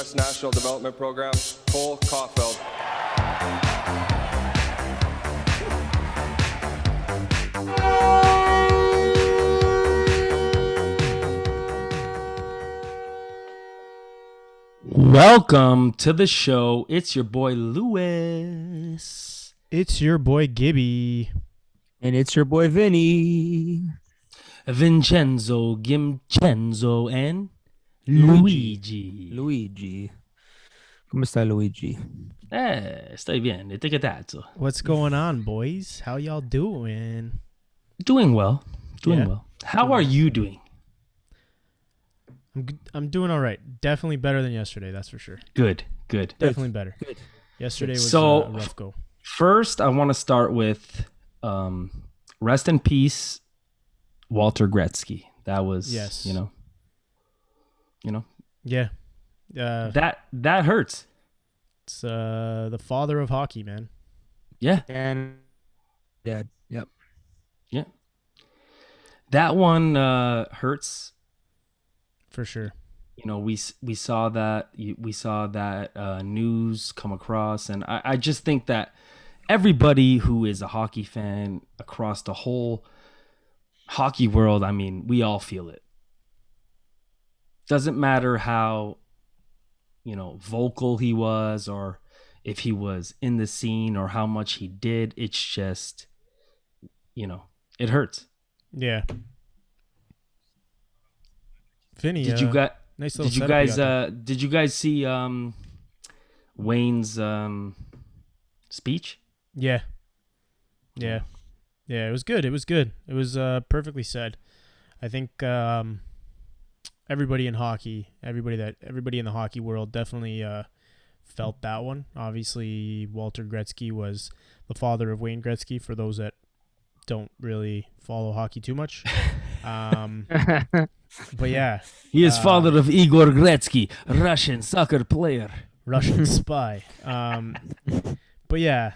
U.S. National Development Program, Cole Caulfield. Welcome to the show. It's your boy Lewis. It's your boy Gibby. And it's your boy Vinny. Vincenzo, Gimcenzo, and Luigi. Luigi. Come sta Luigi? Stai bien, etiquetato. What's going on, boys? How y'all doing? Doing well. Doing Yeah. well. How are you doing? I'm doing all right. Definitely better than yesterday, that's for sure. Good. Definitely better. Good. Yesterday was So, a rough go. First, I want to start with rest in peace, Walter Gretzky. That was, Yes. you know. Yeah. That hurts. It's the father of hockey, man. Yeah. And Dad. Yep. Yeah. That one hurts. For sure. You know, we saw that news come across, and I just think that everybody who is a hockey fan across the whole hockey world, I mean, we all feel it. Doesn't matter how, vocal he was, or if he was in the scene, or how much he did. It's just, it hurts. Yeah. Vinny, Did you guys? nice little Did you setup guys? got there. Did you guys see Wayne's speech? Yeah. Yeah. Yeah, it was good. It was perfectly said. I think everybody in hockey, everybody in the hockey world definitely felt that one. Obviously, Walter Gretzky was the father of Wayne Gretzky, for those that don't really follow hockey too much. But yeah, He is father of Igor Gretzky, Russian soccer player. Russian spy. But yeah,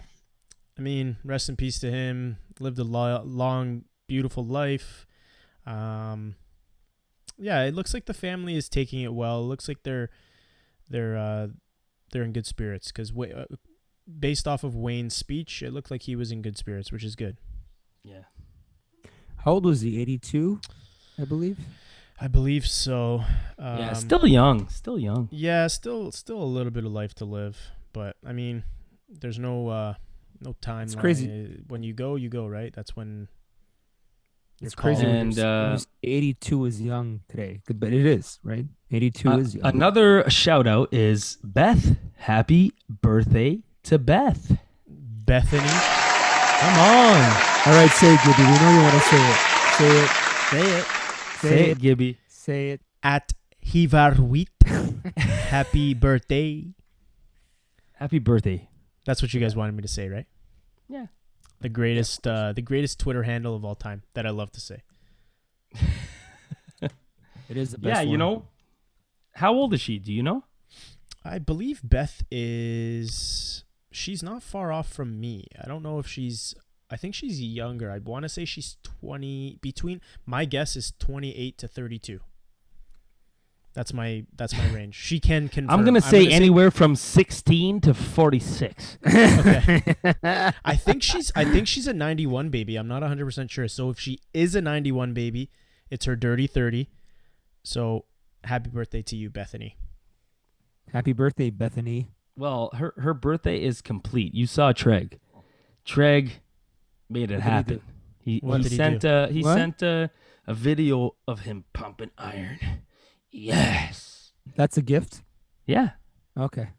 I mean, rest in peace to him. Lived a long, beautiful life. Yeah, it looks like the family is taking it well. It looks like they're in good spirits, because based off of Wayne's speech, it looked like he was in good spirits, which is good. Yeah. How old was he? 82, I believe. I believe so. Yeah, still young. Yeah, still a little bit of life to live, but I mean, there's no timeline. It's crazy. When you go, right? That's when It's called. crazy. And 82 is young today. But it is, right? 82 is young. another shout out is Beth. Happy birthday to Beth. Bethany. Come on. All right, say it, Gibby. We know you want to say it. Say it. Say it, Gibby. Say it. At Hivarwit. Happy birthday. Happy birthday. That's what you guys wanted me to say, right? Yeah. The greatest Twitter handle of all time that I love to say. It is the best Yeah, one. how old is she? Do you know? I believe Beth she's not far off from me. I don't know if I think she's younger. I want to say she's 20, my guess is 28 to 32. That's my range. She can confirm. I'm gonna say anywhere from 16 to 46. Okay. I think she's a 91 baby. I'm not 100% sure. So if she is a 91 baby, it's her dirty 30. So happy birthday to you, Bethany. Happy birthday, Bethany. Well, her birthday is complete. You saw Treg. Treg made it happen. What did he sent do? he What? sent a video of him pumping iron. Yes. That's a gift? Yeah. Okay.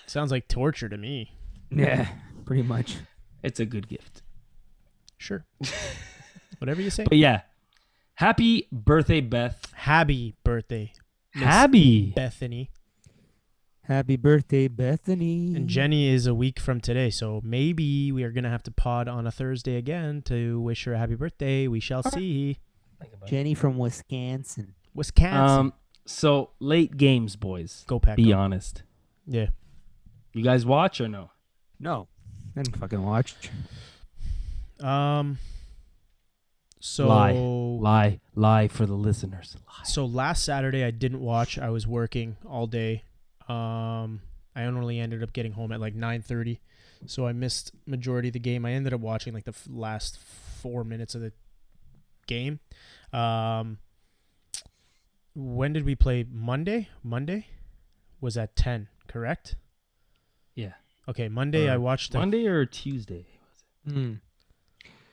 Sounds like torture to me. Yeah, pretty much. It's a good gift. Sure. Whatever you say. But yeah. Happy birthday, Beth. Happy birthday, Miss Happy. Bethany. Happy birthday, Bethany. And Jenny is a week from today, so maybe we are going to have to pod on a Thursday again to wish her a happy birthday. We shall see. Jenny from Wisconsin. Wisconsin. So late games, boys. Go Pack. Be Go. honest. Yeah. You guys watch or no? No. I didn't fucking watch. So lie for the listeners. Lie. So last Saturday I didn't watch. I was working all day. I only ended up getting home at like 9:30, so I missed majority of the game. I ended up watching like the last 4 minutes of the game. When did we play? Monday was at 10, correct? Yeah. Okay, Monday I watched Monday or Tuesday.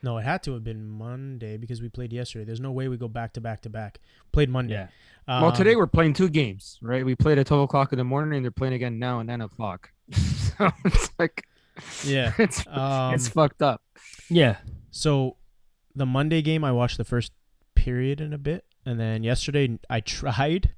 No, it had to have been Monday because we played yesterday. There's no way we go back to back to back. Played Monday. Yeah. Well, today we're playing 2 games, right? We played at 12 o'clock in the morning, and they're playing again now at 9 o'clock. So it's like, yeah, it's fucked up. Yeah. So the Monday game, I watched the first period in a bit. And then yesterday I tried,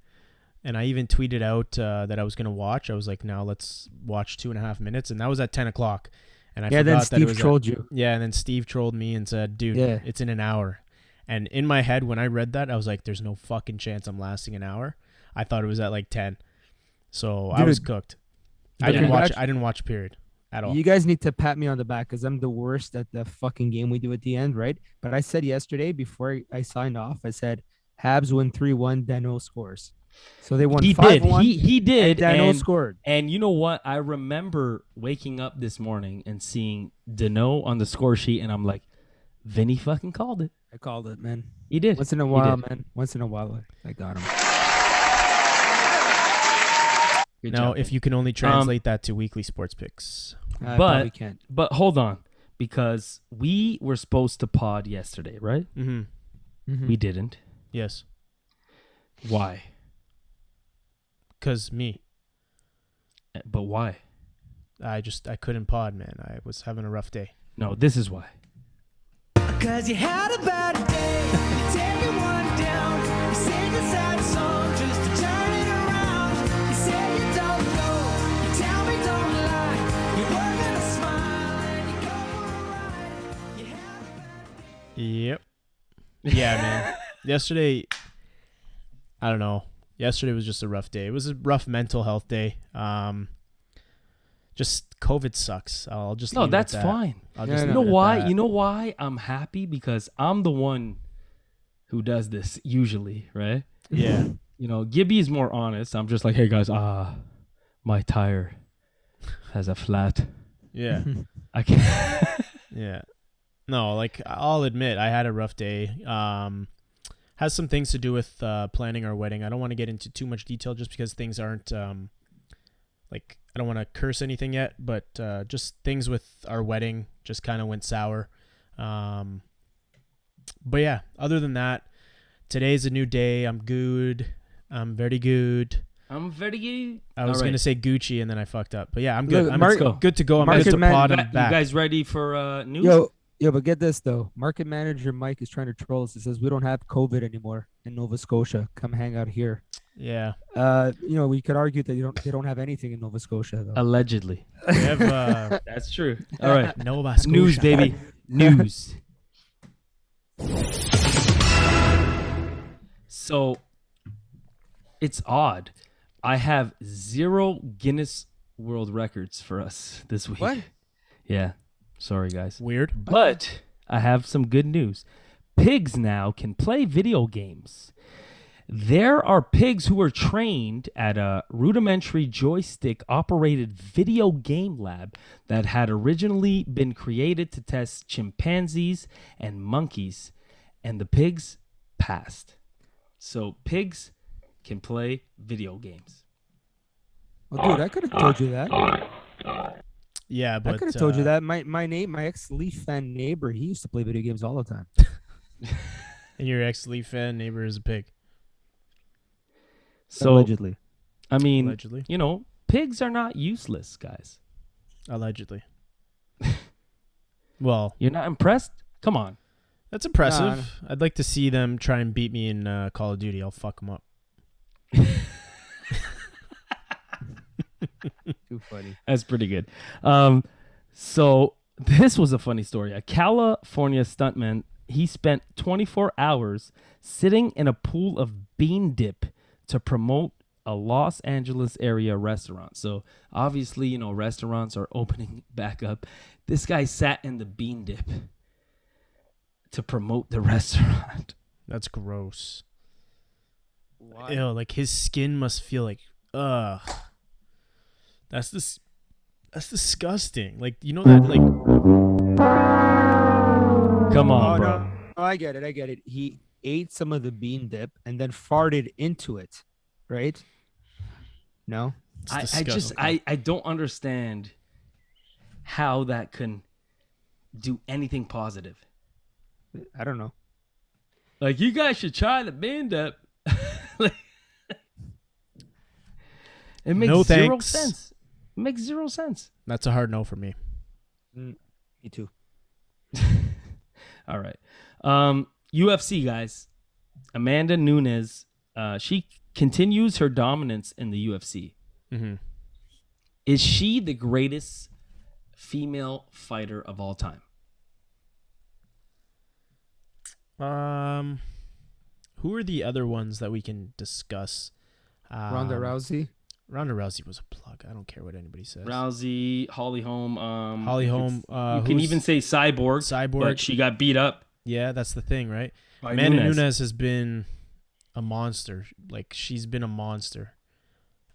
and I even tweeted out that I was going to watch. I was like, now let's watch 2.5 minutes. And that was at 10 o'clock. And I forgot then that Steve it was trolled you. Yeah, and then Steve trolled me and said, dude, it's in an hour. And in my head, when I read that, I was like, there's no fucking chance I'm lasting an hour. I thought it was at like 10. So I was cooked. I didn't watch period at all. You guys need to pat me on the back because I'm the worst at the fucking game we do at the end, right? But I said yesterday before I signed off, I said Habs win 3-1, Danault scores. So they won 5-1. He did. And Danault scored. And you know what? I remember waking up this morning and seeing Danault on the score sheet, and I'm like, Vinny fucking called it. I called it, man. He did. Once in a while, man. Once in a while, I got him. Good now, job, if you can only translate that to weekly sports picks. I probably can't. But hold on, because we were supposed to pod yesterday, right? Mm-hmm. Mm-hmm. We didn't. Yes. Why? Because me. But why? I couldn't pod, man. I was having a rough day. No, this is why. Cause you had a bad day, you take it one down, you sing a sad song just to turn it around. You say you don't know, you tell me don't lie, you're working a smile and you go for a ride. You had a bad day. Yep. Yeah, man. Yesterday, I don't know. Yesterday was just a rough day. It was a rough mental health day. Just COVID sucks. I'll just No, leave it that's at that. fine. I'll just You leave know it at why? that. You know why I'm happy? Because I'm the one who does this usually, right? Yeah. You know, Gibby is more honest. I'm just like, hey guys, my tire has a flat. Yeah. I can't. Yeah. No, like I'll admit I had a rough day. Has some things to do with planning our wedding. I don't want to get into too much detail just because things aren't like I don't want to curse anything yet, but just things with our wedding just kind of went sour. But yeah, other than that, today's a new day. I'm good. I'm very good. I'm very good. I was going to say Gucci and then I fucked up. But yeah, I'm good. Look, I'm Mark- good to go. I'm Market good to man- pod. You I'm back. guys ready for news? Yo, but get this though. Market manager Mike is trying to troll us. He says we don't have COVID anymore in Nova Scotia. Come hang out here. Yeah. We could argue that they don't have anything in Nova Scotia though. Allegedly. We have That's true. All right. Nova Scotia. News, baby. News. So, it's odd. I have 0 Guinness World Records for us this week. What? Yeah. Sorry, guys. Weird. But I have some good news. Pigs now can play video games. There are pigs who are trained at a rudimentary joystick-operated video game lab that had originally been created to test chimpanzees and monkeys, and the pigs passed. So pigs can play video games. Well, dude, I could have told you that. Yeah, but I could have told you that. My ex-Leaf fan neighbor, he used to play video games all the time. And your ex-Leaf fan neighbor is a pig. So, Allegedly. I mean, Allegedly. you know, pigs are not useless, guys. Allegedly. Well, You're not impressed? Come on. that's impressive. Nah. I'd like to see them try and beat me in Call of Duty. I'll fuck them up. Too funny. That's pretty good. So this was a funny story. A California stuntman, he spent 24 hours sitting in a pool of bean dip to promote a Los Angeles area restaurant. So obviously, you know, restaurants are opening back up. This guy sat in the bean dip to promote the restaurant. That's gross. Why? Ew, like his skin must feel like, ugh. That's disgusting. Like, you know that, like, Come on, Oh, bro. no. Oh, I get it. He ate some of the bean dip and then farted into it, right? No? it's I just disgusting. I don't understand how that can do anything positive. I don't know. Like, you guys should try the bean dip. Like, it makes No zero thanks. sense. It makes zero sense. That's a hard no for me. Me too. All right. UFC, guys. Amanda Nunes, she continues her dominance in the UFC. Mm-hmm. Is she the greatest female fighter of all time? Who are the other ones that we can discuss? Ronda Rousey. Ronda Rousey was a plug. I don't care what anybody says. Rousey, Holly Holm. Holly Holm. You can even say Cyborg. Cyborg. But she got beat up. Yeah, that's the thing, right? By Amanda Nunes. Nunes has been a monster. Like, she's been a monster.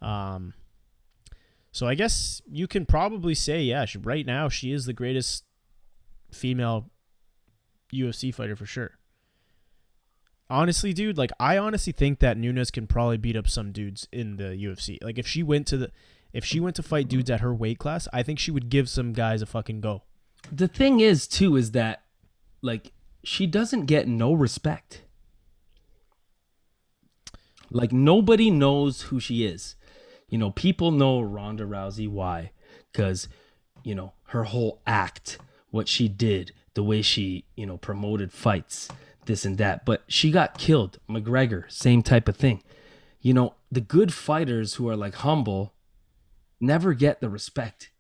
So I guess you can probably say, yeah, right now she is the greatest female UFC fighter for sure. Honestly, dude, like, I honestly think that Nunes can probably beat up some dudes in the UFC. Like, if she went to fight dudes at her weight class, I think she would give some guys a fucking go. The thing is, too, is that, like, she doesn't get no respect. Like, nobody knows who she is. You know, people know Ronda Rousey. Why? Because, you know, her whole act, what she did, the way she, you know, promoted fights, this and that. But she got killed. McGregor, same type of thing. You know, the good fighters who are, like, humble never get the respect.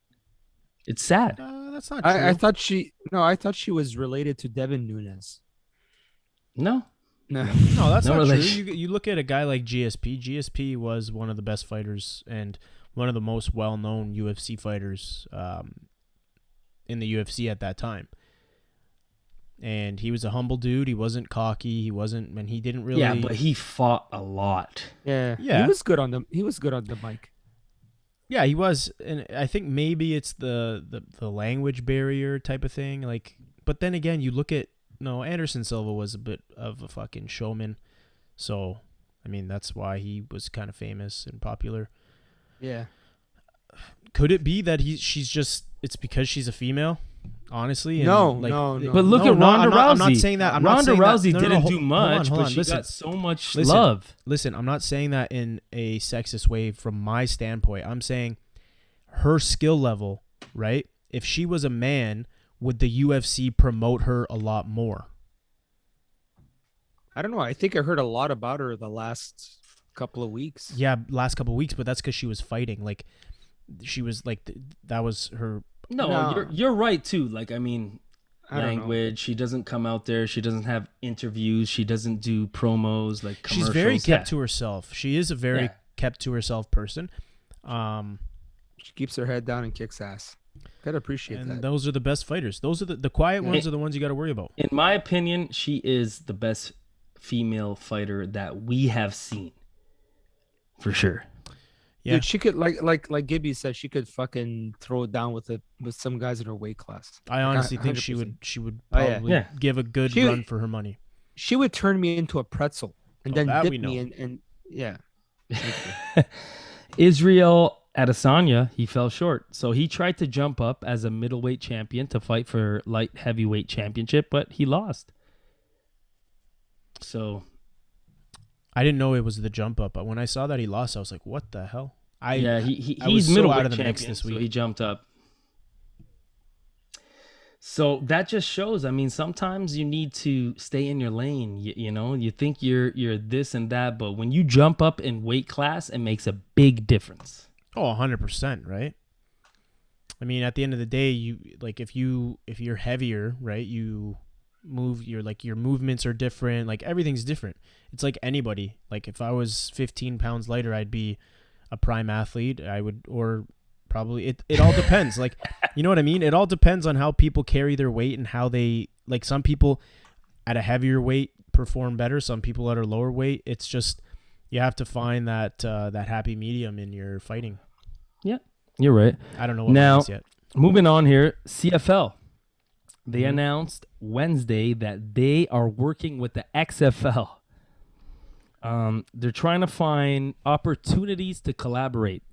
It's sad. That's not true. I thought she was related to Devin Nunes. No. No. No, that's No not relation. true. You look at a guy like GSP. GSP was one of the best fighters and one of the most well-known UFC fighters in the UFC at that time. And he was a humble dude. He wasn't cocky. He didn't really. Yeah, but he fought a lot. Yeah. Yeah. He was good on the mic. Yeah, he was, and I think maybe it's the language barrier type of thing. Like, but then again, you look at Anderson Silva was a bit of a fucking showman, so I mean that's why he was kind of famous and popular. Yeah. Could it be that it's because she's a female? Honestly, and No. But look at Ronda Rousey. I'm not saying that. Ronda Rousey didn't hold do on, much, hold but on, she listen. got so much Listen. love. Listen, I'm not saying that in a sexist way from my standpoint. I'm saying her skill level, right? If she was a man, would the UFC promote her a lot more? I don't know. I think I heard a lot about her the last couple of weeks. Yeah, last couple of weeks, but that's because she was fighting. Like, she was like, that was her. No, you're right too. Like, I mean, I don't know. language. She doesn't come out there. She doesn't have interviews. She doesn't do promos like commercials. She's very kept Yeah. to herself. She is a very Yeah. kept to herself person. She keeps her head down and kicks ass. Gotta appreciate And that. those are the best fighters. Those are the quiet ones are the ones you got to worry about. In my opinion, she is the best female fighter that we have seen, for sure. Yeah. Dude, she could like Gibby said, she could fucking throw it down with some guys in her weight class. I honestly think she 100%. would Oh, yeah. probably Yeah. give a good She- run for her money. She would turn me into a pretzel and Oh, then that dip we me know. and yeah. Israel Adesanya, he fell short. So he tried to jump up as a middleweight champion to fight for light heavyweight championship, but he lost. So I didn't know it was the jump up, but when I saw that he lost, I was like, "What the hell?" I yeah, I he's was so middleweight out of the champion, mix this so week. he jumped up. So that just shows. I mean, sometimes you need to stay in your lane. You know, you think you're this and that, but when you jump up in weight class, it makes a big difference. Oh, 100%, right? I mean, at the end of the day, you like if you're heavier, right? You move your movements are different, like everything's different. It's like anybody. Like if I was 15 pounds lighter, I'd be a prime athlete. I would, or probably it all depends. Like, you know what I mean? It all depends on how people carry their weight and how they, like, some people at a heavier weight perform better. Some people at a lower weight. It's just you have to find that happy medium in your fighting. Yeah, you're right. I don't know what Now, mine is yet. moving on here, CFL. They announced Wednesday that they are working with the XFL. They're trying to find opportunities to collaborate.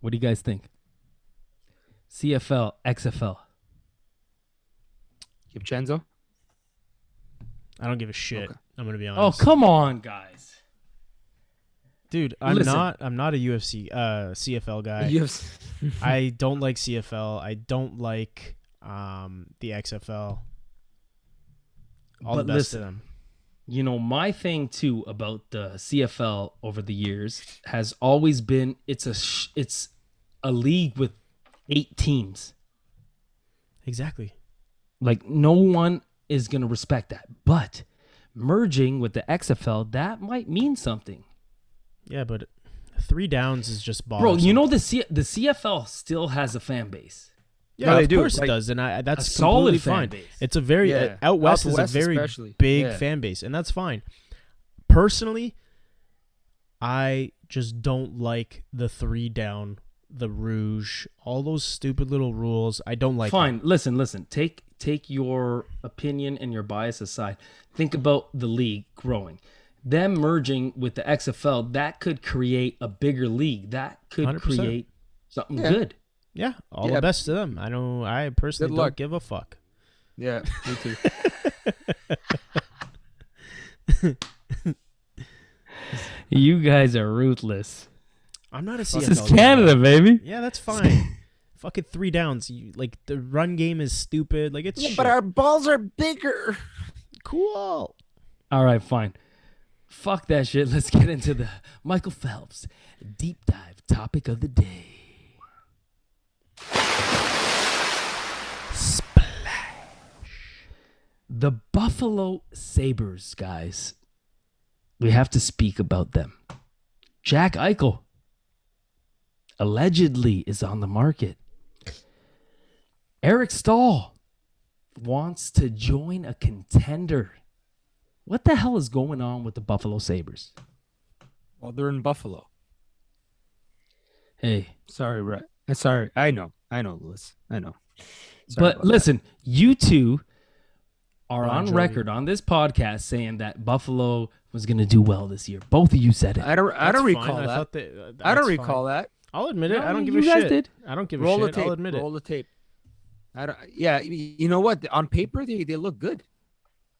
What do you guys think? CFL, XFL. Kipchenzo? I don't give a shit. Okay. I'm gonna be Oh, honest. come on, guys. Dude, I'm Listen. not a UFC CFL guy. I don't like CFL. I don't like the XFL. All the But best listen, to them. You know, my thing too about the CFL over the years has always been it's a league with 8 teams. Exactly. Like no one is going to respect that. But merging with the XFL, that might mean something. Yeah, but 3 downs is just bothersome. Bro, you know the CFL still has a fan base. Yeah, No, they of do. course it Like, does, and that's a solid completely fan fine. base. It's a very Yeah. out west Out is west a very especially. big Yeah. fan base, and that's fine. Personally, I just don't like the 3 down, the Rouge, all those stupid little rules. I don't like. Fine. Listen. Take your opinion and your bias aside. Think about the league growing. Them merging with the XFL, that could create a bigger league. That could 100%. create something Yeah. good. Yeah, all Yeah. the best to them. I personally Good don't luck. give a fuck. Yeah, me too. You guys are ruthless. I'm not a This CFL is guy. Canada, baby. Yeah, that's fine. Fucking 3 downs. Like the run game is stupid. Like it's shit. But our balls are bigger. Cool. All right, fine. Fuck that shit. Let's get into the Michael Phelps deep dive topic of the day. The Buffalo Sabres, guys. We have to speak about them. Jack Eichel allegedly is on the market. Eric Stahl wants to join a contender. What the hell is going on with the Buffalo Sabres? Well, they're in Buffalo. Hey, Sorry, right? Sorry, I know, Lewis. I know. Sorry but about listen, you two are Bon on Jovi. record on this podcast saying that Buffalo was going to do well this year. Both of you said it. that. I don't That's recall fine. I that. thought I don't that's recall fine. that. I'll admit it. No, I don't give you a guys shit. did. I don't give Roll a the shit. tape. I'll admit Roll it. the tape. I don't. Yeah, you know what? On paper, they look good.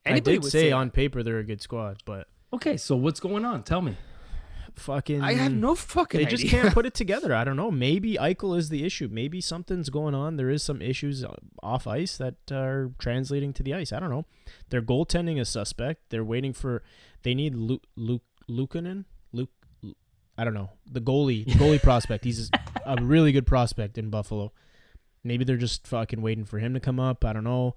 I Anybody did would say that. on paper they're a good squad, but Okay, so what's going on? Tell me. fucking I have no fucking. they just idea. can't put it together. I don't know. Maybe Eichel is the issue. Maybe something's going on. There is some issues off ice that are translating to the ice. I don't know. Their goaltending is suspect. They're waiting for. They need Luukkonen. I don't know. The goalie prospect. He's a really good prospect in Buffalo. Maybe they're just fucking waiting for him to come up. I don't know.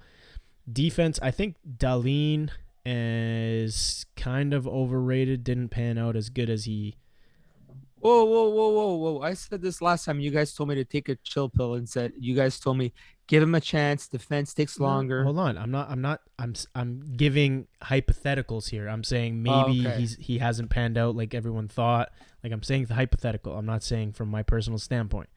Defense. I think Dahlin is kind of overrated. Didn't pan out as good as he. Whoa! I said this last time. You guys told me to take a chill pill and said you guys told me give him a chance. Defense takes longer. Hold on. I'm giving hypotheticals here. I'm saying maybe okay. he hasn't panned out like everyone thought. Like I'm saying the hypothetical. I'm not saying from my personal standpoint.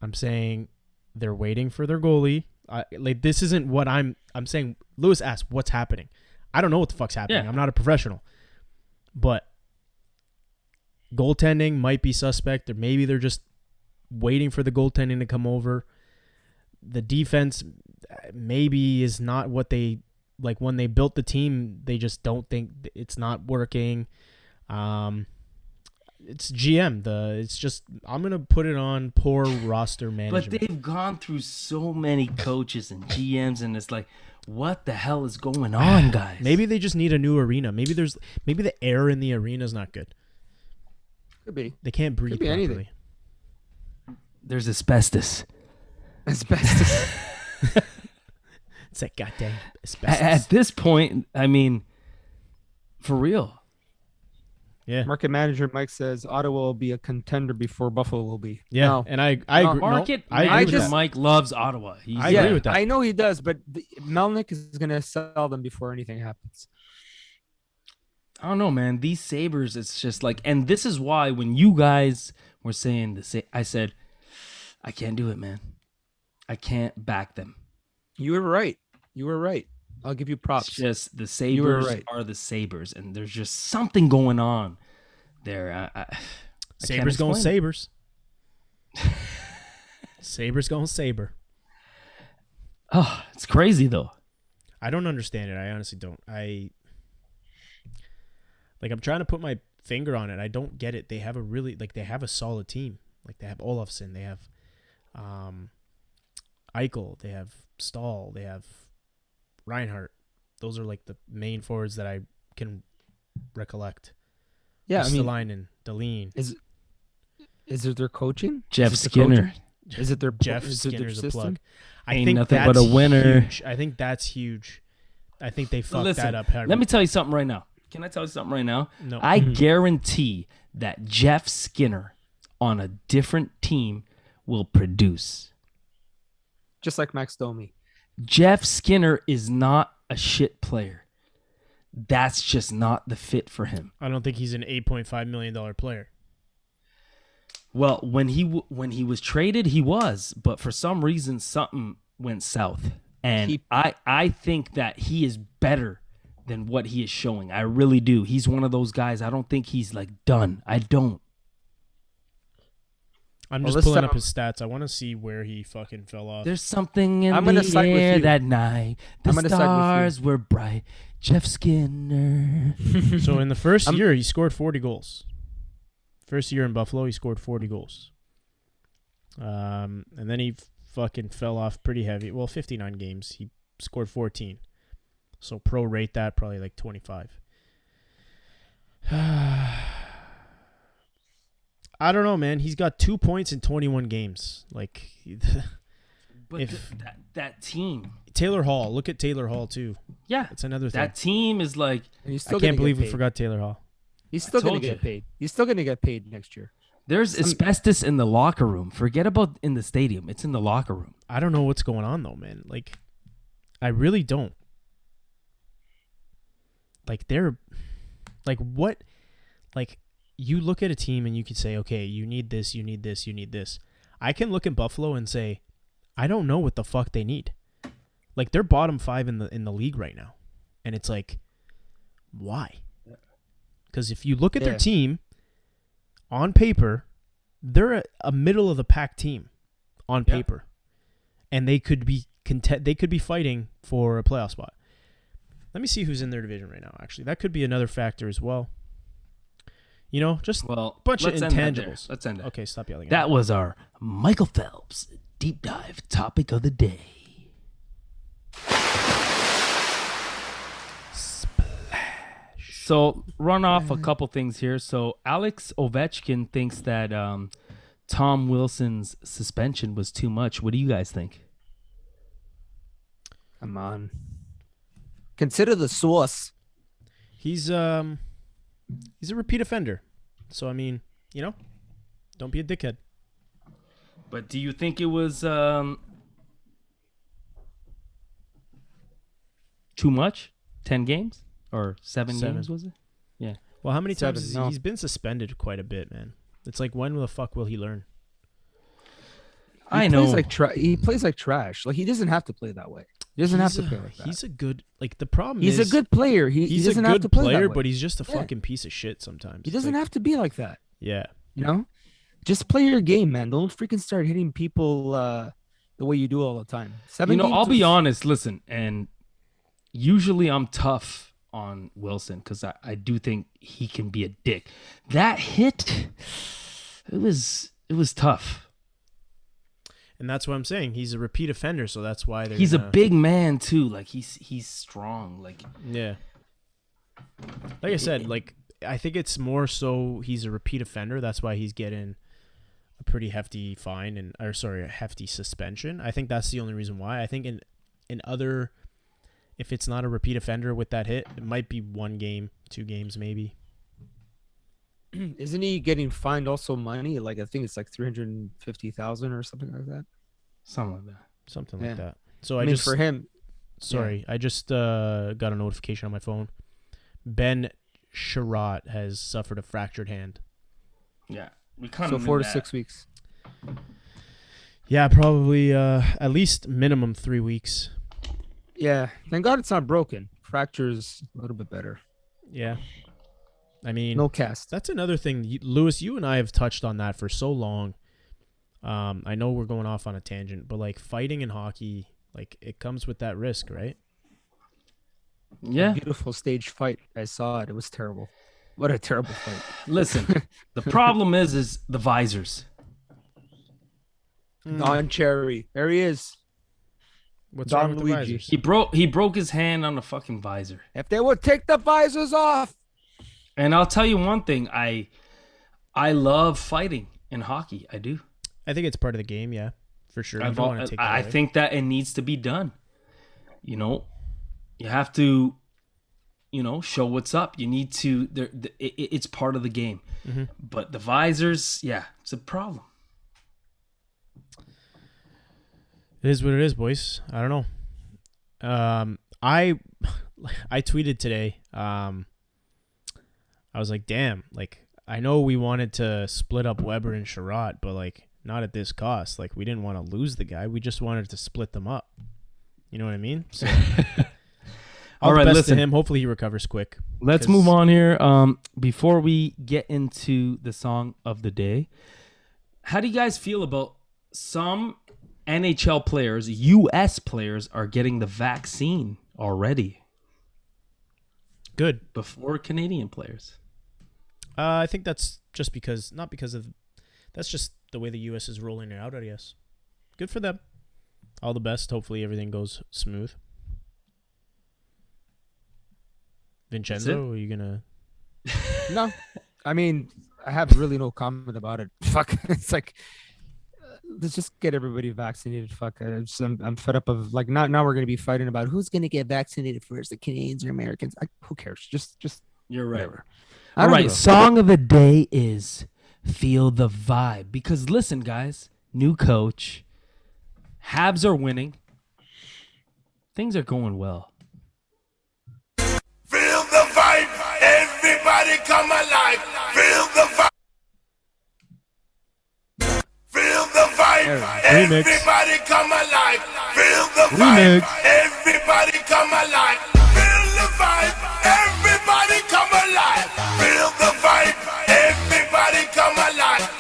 I'm saying they're waiting for their goalie. Like this isn't what I'm saying. Lewis asked what's happening. I don't know what the fuck's happening. Yeah. I'm not a professional. But goaltending might be suspect, or maybe they're just waiting for the goaltending to come over. The defense maybe is not what they like when they built the team. They just don't think it's not working. It's GM. It's just I'm gonna put it on poor roster management. But they've gone through so many coaches and GMs, and it's like, what the hell is going on, guys? Maybe they just need a new arena. Maybe the air in the arena is not good. Could be. They can't breathe Could be properly. anything. There's asbestos. Asbestos. It's that goddamn asbestos. At this point, I mean, for real. Yeah. Market manager Mike says Ottawa will be a contender before Buffalo will be. Yeah. No. And I No. agree. Market I agree manager with that. Mike loves Ottawa. He's, I agree with that. I know he does, but Melnick is going to sell them before anything happens. I don't know, man. These Sabres, it's just like, and this is why when you guys were saying the I said, I can't do it, man. I can't back them. You were right. You were right. I'll give you props. It's just the were Sabres right. are the Sabres, and there's just something going on there. I Sabres can't going explain it. Sabres. Sabres going Sabre. Oh, it's crazy though. I don't understand it. I honestly don't. I'm trying to put my finger on it. I don't get it. They have they have a solid team. Like they have Olofsson, they have Eichel, they have Stahl, they have Reinhardt. Those are like the main forwards that I can recollect. Yeah, I mean, Stalainen, Dahlin. is it their coaching? Jeff Is it the Skinner. coaching? Is it their Jeff is it their Skinner's a system? plug. Ain't nothing but a winner. Huge. I think that's huge. I think they fucked Listen, that up. Hard. let me tell you something right now. Can I tell you something right now? No. I guarantee that Jeff Skinner on a different team will produce. Just like Max Domi. Jeff Skinner is not a shit player. That's just not the fit for him. I don't think he's an $8.5 million player. Well, when he was traded, he was, but for some reason, something went south, and I think that he is better than what he is showing. I really do. He's one of those guys. I don't think he's like done. I don't. I'm Well, just this pulling time- up his stats. I want to see where he fucking fell off. There's something in I'm gonna the side with air you. that night. The I'm gonna side with you. stars were bright. Jeff Skinner. So in the first year, he scored 40 goals. First year in Buffalo, he scored 40 goals. And then he fucking fell off pretty heavy. Well, 59 games. He scored 14. So prorate that, probably like 25. I don't know, man. He's got 2 points in 21 games. Like, But If- that team, Taylor Hall. Look at Taylor Hall, too. yeah, That's another thing. that team is like, And he's I still can't gonna believe get we paid. forgot Taylor Hall. He's still going told to you. get paid. He's still going to get paid next year. there's asbestos in the locker room. Forget about in the stadium. It's in the locker room. I don't know what's going on, though, man. Like, I really don't. Like, they're... Like, what... Like, you look at a team and you could say, okay, you need this, you need this, you need this. I can look at Buffalo and say, I don't know what the fuck they need. Like, they're bottom 5 in the league right now. And it's like, why? Because if you look at their Yeah. team, on paper, they're a middle of the pack team on Yeah. paper. And they could be they could be fighting for a playoff spot. Let me see who's in their division right now, actually. That could be another factor as well. You know, just Well, bunch of let's end that there. intangibles. Let's end it. Okay, stop yelling. at That me. was our Michael Phelps deep dive topic of the day. So run off a couple things here. So Alex Ovechkin thinks that Tom Wilson's suspension was too much. What do you guys think? Come on. Consider the sauce. He's a repeat offender. So I mean, you know, don't be a dickhead. But do you think it was too much? 10 games or 7 7. games was it? Yeah. Well, how many times 7, has no. he's been suspended quite a bit, man? It's like, when the fuck will he learn? I know. He plays like trash. Like, he doesn't have to play that way. He doesn't have to play like that. He's a good, like, the problem He's is a good player. He he's doesn't a have good to play player, that way. but he's just a Yeah. fucking piece of shit sometimes. He doesn't have to be like that. Yeah. You know, just play your game, man. Don't freaking start hitting people the way you do all the time. 7 You know, games I'll be is- honest. Listen, and usually I'm tough on Wilson because I do think he can be a dick. That hit, it was tough. And that's what I'm saying. He's a repeat offender, so that's why they're He's a gonna- big man too. Like he's strong. Like Yeah. Like I said, like, I think it's more so he's a repeat offender. That's why he's getting a pretty hefty fine a hefty suspension. I think that's the only reason why. I think in other, if it's not a repeat offender with that hit, it might be 1 game, 2 games maybe. Isn't he getting fined also money? Like I think it's like 350,000 or something like that. Something like that. Something Yeah. like that. So I mean, for him, I just got a notification on my phone. Ben Sherratt has suffered a fractured hand. Yeah. We kind so of 4 to 6 weeks. Yeah, probably at least minimum 3 weeks. Yeah, thank God it's not broken. Fractures a little bit better. Yeah. I mean, No cast. that's another thing. Lewis, you and I have touched on that for so long. I know we're going off on a tangent, but like fighting in hockey, like it comes with that risk, right? Yeah. Beautiful stage fight. I saw it. It was terrible. What a terrible fight. Listen, the problem is the visors. Don Cherry. There he is. What's Don wrong with the Luigi. visors? He broke his hand on the fucking visor. If they would take the visors off. And I'll tell you one thing, I love fighting in hockey. I do. I think it's part of the game, yeah, for sure. You don't want to take that I away. think that it needs to be done. You know, you have to, show what's up. You need to. It's part of the game. Mm-hmm. But the visors, yeah, it's a problem. It is what it is, boys. I don't know. I tweeted today. I was like, damn, like I know we wanted to split up Weber and Sherratt, but like not at this cost. Like we didn't want to lose the guy. We just wanted to split them up. You know what I mean? So all right, the best listen. to him. Hopefully he recovers quick. Let's move on here. Before we get into the song of the day, how do you guys feel about some NHL players, U.S. players, are getting the vaccine already Good. before Canadian players? I think that's just not because of, that's just the way the U.S. is rolling it out, I guess. Good for them. All the best. Hopefully everything goes smooth. Vincenzo, are you going to... No. I mean, I have really no comment about it. Fuck. It's like, let's just get everybody vaccinated. Fuck. I'm fed up of like, now we're going to be fighting about who's going to get vaccinated first, the Canadians or Americans. Who cares? Just You're right. whatever. All right, song of the day is Feel the Vibe. Because listen, guys, new coach. Habs are winning. Things are going well. Feel the vibe, everybody come alive. Feel the vibe. Feel the vibe, Remix. everybody come alive. Feel the Remix. vibe, everybody come alive. Feel the vibe, everybody come alive. Feel the vibe, everybody come alive. Feel the vibe, everybody come alive.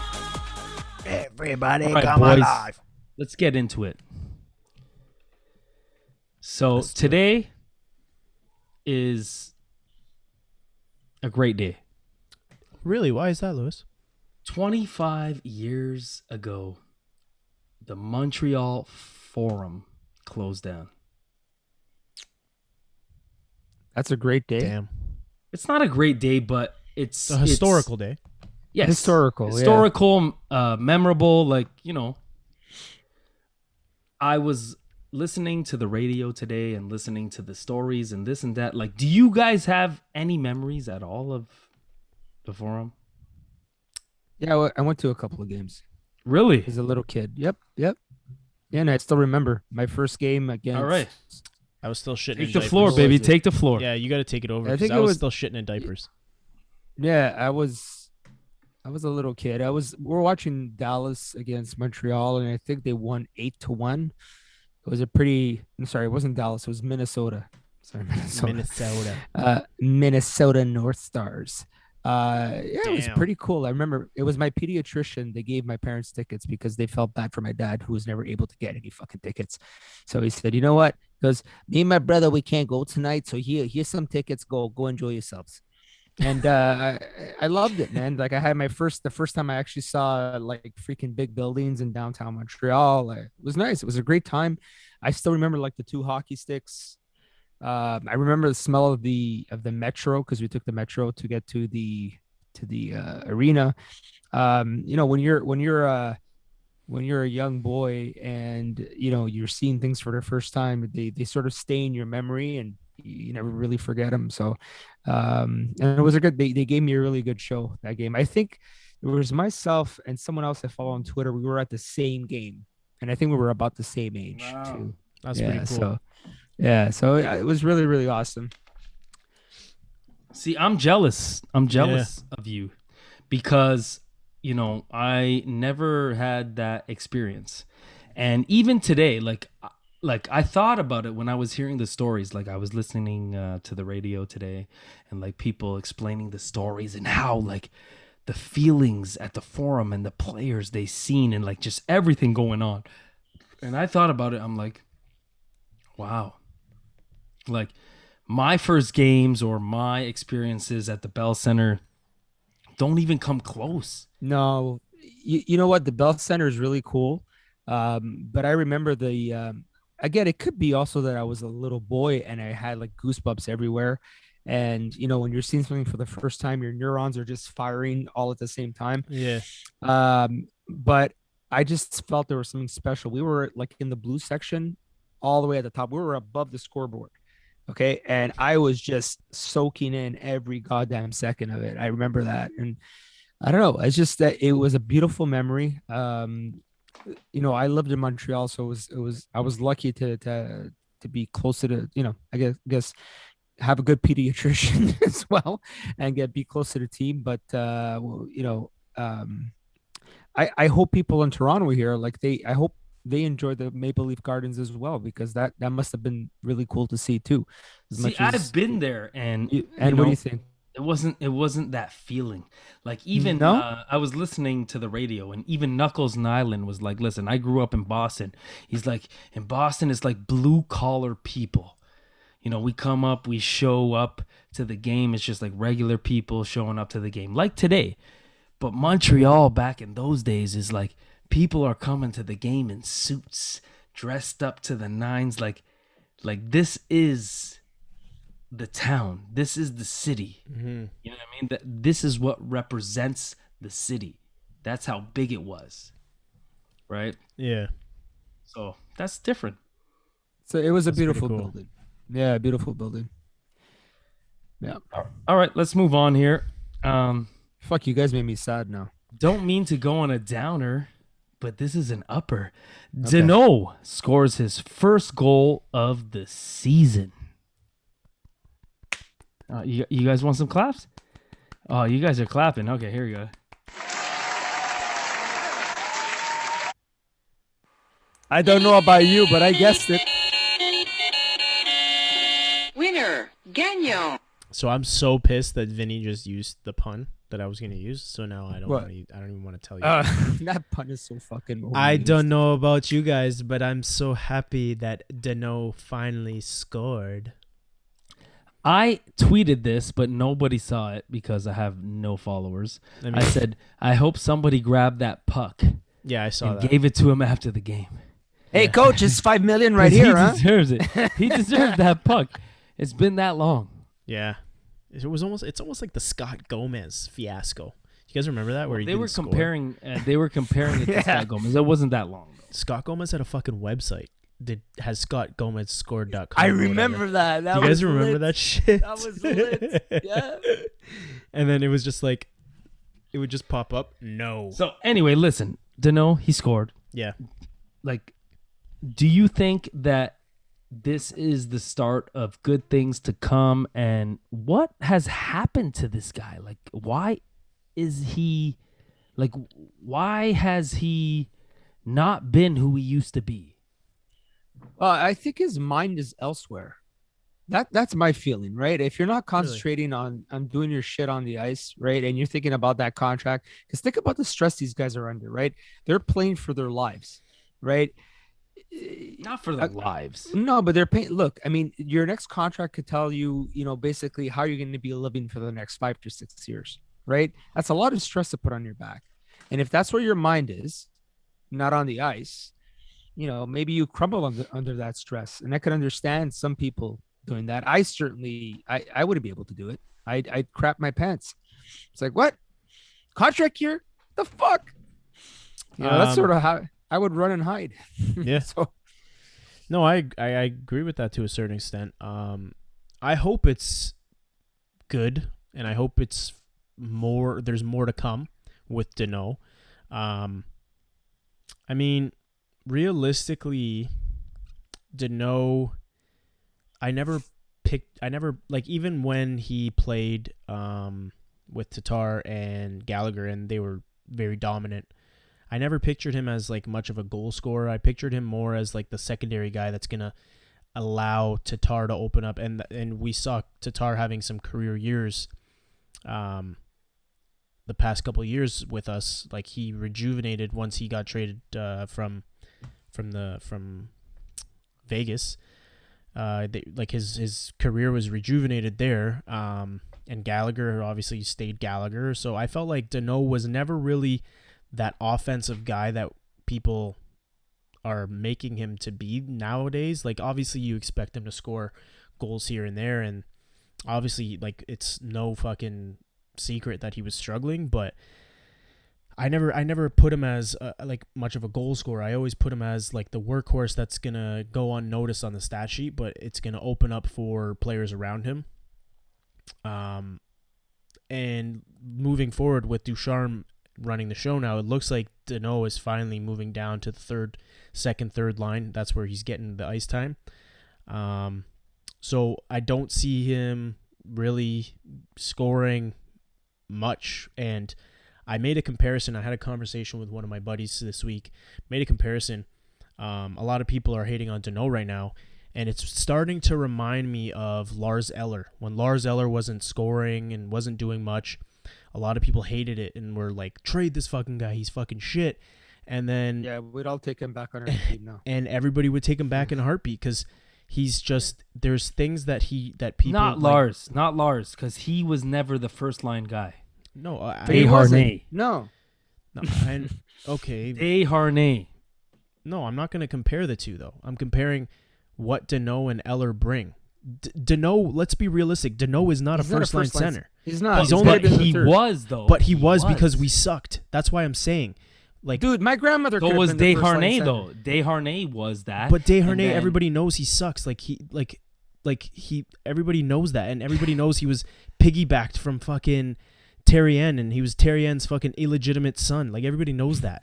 Everybody come alive. Everybody All right, boys, let's get into it. So today is a great day. Really? Why is that, Lewis? 25 years ago, the Montreal Forum closed down. That's a great day. Damn. It's not a great day, but it's It's a historical day. Yes, Historical, memorable. Like, I was listening to the radio today and listening to the stories and this and that. Like, do you guys have any memories at all of the Forum? Yeah, I went to a couple of games Really? as a little kid. Yep. Yeah, and I still remember my first game against. All right. I was still shitting Take in the diapers. floor, What baby. was it? Take the floor. Yeah, you got to take it over. I 'cause think I it was was- still shitting in diapers. Yeah, I was a little kid. We're watching Dallas against Montreal, and I think they won 8-1. It was I'm sorry, it wasn't Dallas. It was Minnesota. Sorry, Minnesota. Minnesota. Minnesota North Stars. Yeah, it was Damn. pretty cool. I remember it was my pediatrician. They gave my parents tickets because they felt bad for my dad, who was never able to get any fucking tickets. So he said, "You know what? Because me and my brother, we can't go tonight. So here's some tickets. Go enjoy yourselves." And I loved it, man. Like I had the first time I actually saw like freaking big buildings in downtown Montreal. It was nice. It was a great time. I still remember like the two hockey sticks. I remember the smell of the metro because we took the metro to get to the arena. You know, when you're a young boy and you know you're seeing things for the first time, they sort of stay in your memory and you never really forget them. So, and it was a good. They gave me a really good show that game. I think it was myself and someone else I follow on Twitter. We were at the same game, and I think we were about the same age too. That's pretty cool. So it was really, really awesome. See, I'm jealous. I'm jealous of you because, you know, I never had that experience. And even today, like I thought about it when I was hearing the stories. Like I was listening to the radio today and like people explaining the stories and how like the feelings at the forum and the players they seen and like just everything going on. And I thought about it. I'm like, wow. Like my first games or my experiences at the Bell Center don't even come close. No, you know what? The Bell Center is really cool. But I remember again, it could be also that I was a little boy and I had like goosebumps everywhere. And, you know, when you're seeing something for the first time, your neurons are just firing all at the same time. Yeah. But I just felt there was something special. We were like in the blue section all the way at the top. We were above the scoreboard. Okay. And I was just soaking in every goddamn second of it. I remember that. And I don't know. It's just that it was a beautiful memory. You know, I lived in Montreal, so I was lucky to be closer to, you know, I guess have a good pediatrician as well and be close to the team. But you know, I hope people in Toronto here, I hope they enjoy the Maple Leaf Gardens as well, because that must have been really cool to see too. I've been there, and what do you think? It wasn't that feeling. Like even No? I was listening to the radio, and even Knuckles Nyland was like, "Listen, I grew up in Boston." He's like, "In Boston, it's like blue collar people. You know, we come up, we show up to the game. It's just like regular people showing up to the game, like today. But Montreal back in those days is like." People are coming to the game in suits, dressed up to the nines. Like this is the town. This is the city. Mm-hmm. You know what I mean? This is what represents the city. That's how big it was, right? Yeah. So that's different. So it was a That's beautiful pretty cool. building. Yeah, beautiful building. Yeah. All right, let's move on here. Fuck, you guys made me sad now. Don't mean to go on a downer, but this is an upper. Okay. Danault scores his first goal of the season. You guys want some claps? Oh, you guys are clapping. Okay, here we go. I don't know about you, but I guessed it. Winner, gagnant. So I'm so pissed that Vinny just used the pun that I was gonna use. So now I don't even want to tell you. That pun is so fucking. I don't know about you guys, but I'm so happy that Danault finally scored. I tweeted this, but nobody saw it because I have no followers. I said, I hope somebody grabbed that puck. Yeah, I saw and that. Gave it to him after the game. Hey, coach, it's $5 million right here, huh? He deserves it. He deserves that puck. It's been that long. Yeah, it's almost like the Scott Gomez fiasco. You guys remember that? Where they were comparing it to Scott Gomez. It wasn't that long though. Scott Gomez had a fucking website that has ScottGomezScored.com. I remember that. You guys remember that shit? That was lit. Yeah. And then it was just like, it would just pop up. No. So anyway, listen, Danault, he scored. Yeah. Like, do you think that this is the start of good things to come? And what has happened to this guy? Like, why has he not been who he used to be? I think his mind is elsewhere. That's my feeling, right? If you're not concentrating on doing your shit on the ice, right, and you're thinking about that contract, because think about the stress these guys are under, right? They're playing for their lives, right? Not for their lives. No, but they're paying. Look, I mean, your next contract could tell you, basically how you're going to be living for the next 5 to 6 years, right? That's a lot of stress to put on your back, and if that's where your mind is, not on the ice, maybe you crumble under that stress, and I could understand some people doing that. I certainly, I wouldn't be able to do it. I'd crap my pants. It's like, what contract here? The fuck? That's sort of how I would run and hide. Yeah. So, no, I agree with that to a certain extent. I hope it's good, and I hope it's more. There's more to come with Danault. I mean, realistically, Danault, I never like, even when he played with Tatar and Gallagher and they were very dominant, I never pictured him as like much of a goal scorer. I pictured him more as like the secondary guy that's gonna allow Tatar to open up, and we saw Tatar having some career years the past couple of years with us. Like, he rejuvenated once he got traded from Vegas. His career was rejuvenated there. And Gallagher obviously stayed Gallagher. So I felt like Danault was never really that offensive guy that people are making him to be nowadays. Like, obviously you expect him to score goals here and there, and obviously, like, it's no fucking secret that he was struggling, but I never put him as like much of a goal scorer. I always put him as like the workhorse that's gonna go unnoticed on the stat sheet, but it's gonna open up for players around him. And moving forward with Ducharme running the show now, it looks like Danault is finally moving down to the second, third line. That's where he's getting the ice time. So I don't see him really scoring much. And I made a comparison. I had a conversation with one of my buddies this week. Made a comparison. A lot of people are hating on Danault right now, and it's starting to remind me of Lars Eller. When Lars Eller wasn't scoring and wasn't doing much, a lot of people hated it and were like, trade this fucking guy, he's fucking shit. And then we'd all take him back on our team now. And everybody would take him back in a heartbeat, because he's just, there's things that people not Lars, because he was never the first line guy. No, Desharnais. No. Okay. Desharnais. No, I'm not going to compare the two, though. I'm comparing what Danault and Eller bring. Danault, let's be realistic. Danault is not a first-line center. He's not. He was, though. But he was because we sucked. That's why I'm saying. Like, dude, my grandmother so was Desharnais, though. Desharnais was that. But Desharnais, everybody knows he sucks. Everybody knows that, and everybody knows he was piggybacked from fucking Terrien, and he was Terrien's fucking illegitimate son. Like, everybody knows that.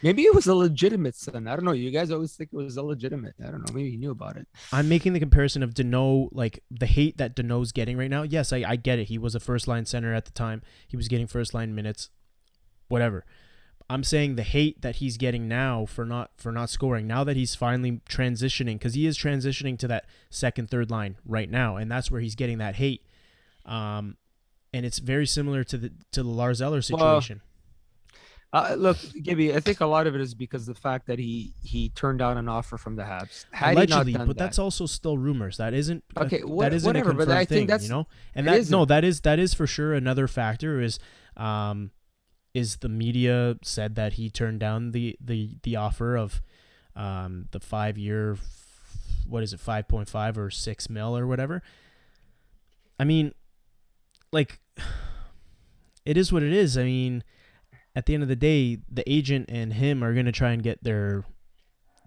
Maybe it was a legitimate son. I don't know. You guys always think it was illegitimate. I don't know. Maybe you knew about it. I'm making the comparison of Danault, like the hate that Danault's getting right now. Yes, I get it. He was a first-line center at the time. He was getting first-line minutes, whatever. I'm saying the hate that he's getting now for not scoring, now that he's finally transitioning, because he is transitioning to that second, third line right now, and that's where he's getting that hate. And it's very similar to the Lars Eller situation. Look, Gibby, I think a lot of it is because of the fact that he turned down an offer from the Habs. Allegedly, but that's also still rumors. That isn't whatever. A confirmed but I thing, think that's, you know. And that is for sure another factor. Is the media said that he turned down the offer of the 5-year, what is it, 5.5 or 6 mil or whatever. I mean, like, it is what it is. I mean, at the end of the day, the agent and him are going to try and get their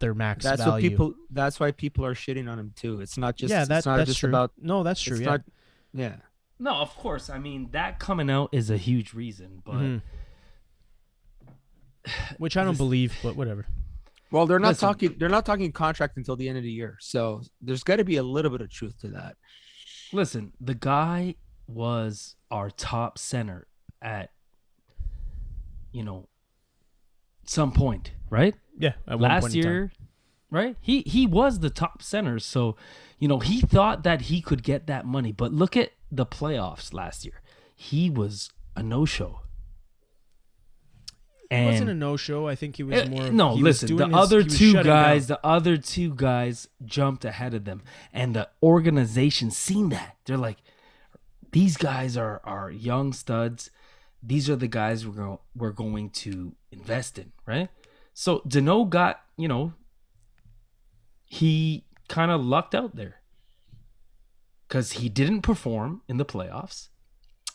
max value. That's why people are shitting on him too. It's not just that's just true. about. No, that's true. Yeah. No, of course. I mean, that coming out is a huge reason, but which I don't believe, but whatever. Well, they're not talking contract until the end of the year, so there's got to be a little bit of truth to that. Listen, the guy was our top center at, some point, right? Yeah. At last year, right? He was the top center, so he thought that he could get that money. But look at the playoffs last year; he was a no-show. It wasn't a no-show. I think he was more. No, he was listen. doing The his- other he was two shutting guys, down. the other two guys jumped ahead of them, and the organization seen that. They're like, these guys are young studs. These are the guys we're going to invest in, right? So Danault got, he kind of lucked out there because he didn't perform in the playoffs,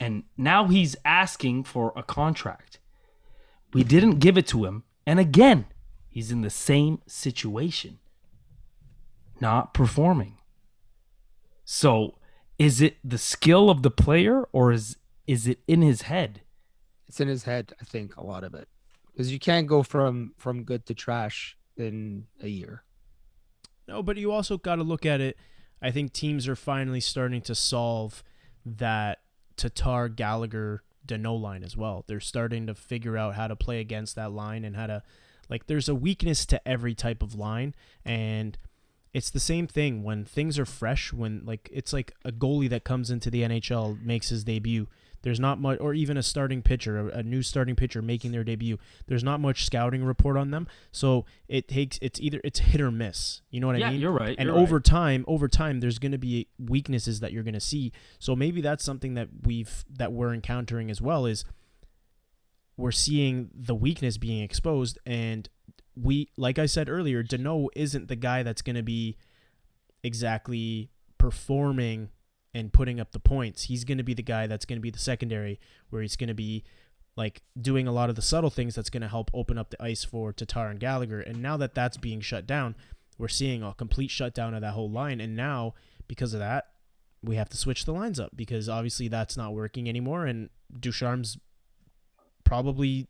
and now he's asking for a contract. We didn't give it to him. And again, he's in the same situation, not performing. So is it the skill of the player or is it in his head? It's in his head, I think, a lot of it. Because you can't go from good to trash in a year. No, but you also got to look at it. I think teams are finally starting to solve that Tatar, Gallagher, Danault line as well. They're starting to figure out how to play against that line and how to, there's a weakness to every type of line. And it's the same thing when things are fresh, when it's like a goalie that comes into the NHL, makes his debut. There's not much, or even a starting pitcher, a new starting pitcher making their debut. There's not much scouting report on them, so it's hit or miss. You know what I mean? You're right. And you're over right. time, there's going to be weaknesses that you're going to see. So maybe that's something that we're encountering as well. Is we're seeing the weakness being exposed, and like I said earlier, Danault isn't the guy that's going to be exactly performing and putting up the points. He's going to be the guy that's going to be the secondary, where he's going to be doing a lot of the subtle things that's going to help open up the ice for Tatar and Gallagher. And now that that's being shut down, we're seeing a complete shutdown of that whole line. And now, because of that, we have to switch the lines up because obviously that's not working anymore. And Ducharme's probably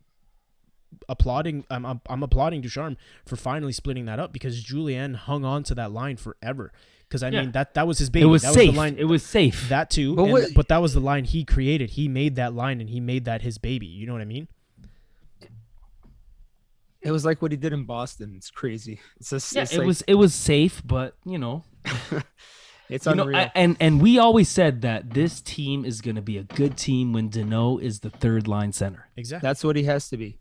applauding. I'm applauding Ducharme for finally splitting that up because Julien hung on to that line forever. Because I mean that was his baby. It was that safe. Was the line. It was safe. That too. But that was the line he created. He made that line and he made that his baby. You know what I mean? It was like what he did in Boston. It's crazy. It's just it was safe, but it's unreal. And we always said that this team is going to be a good team when Danault is the third line center. Exactly. That's what he has to be.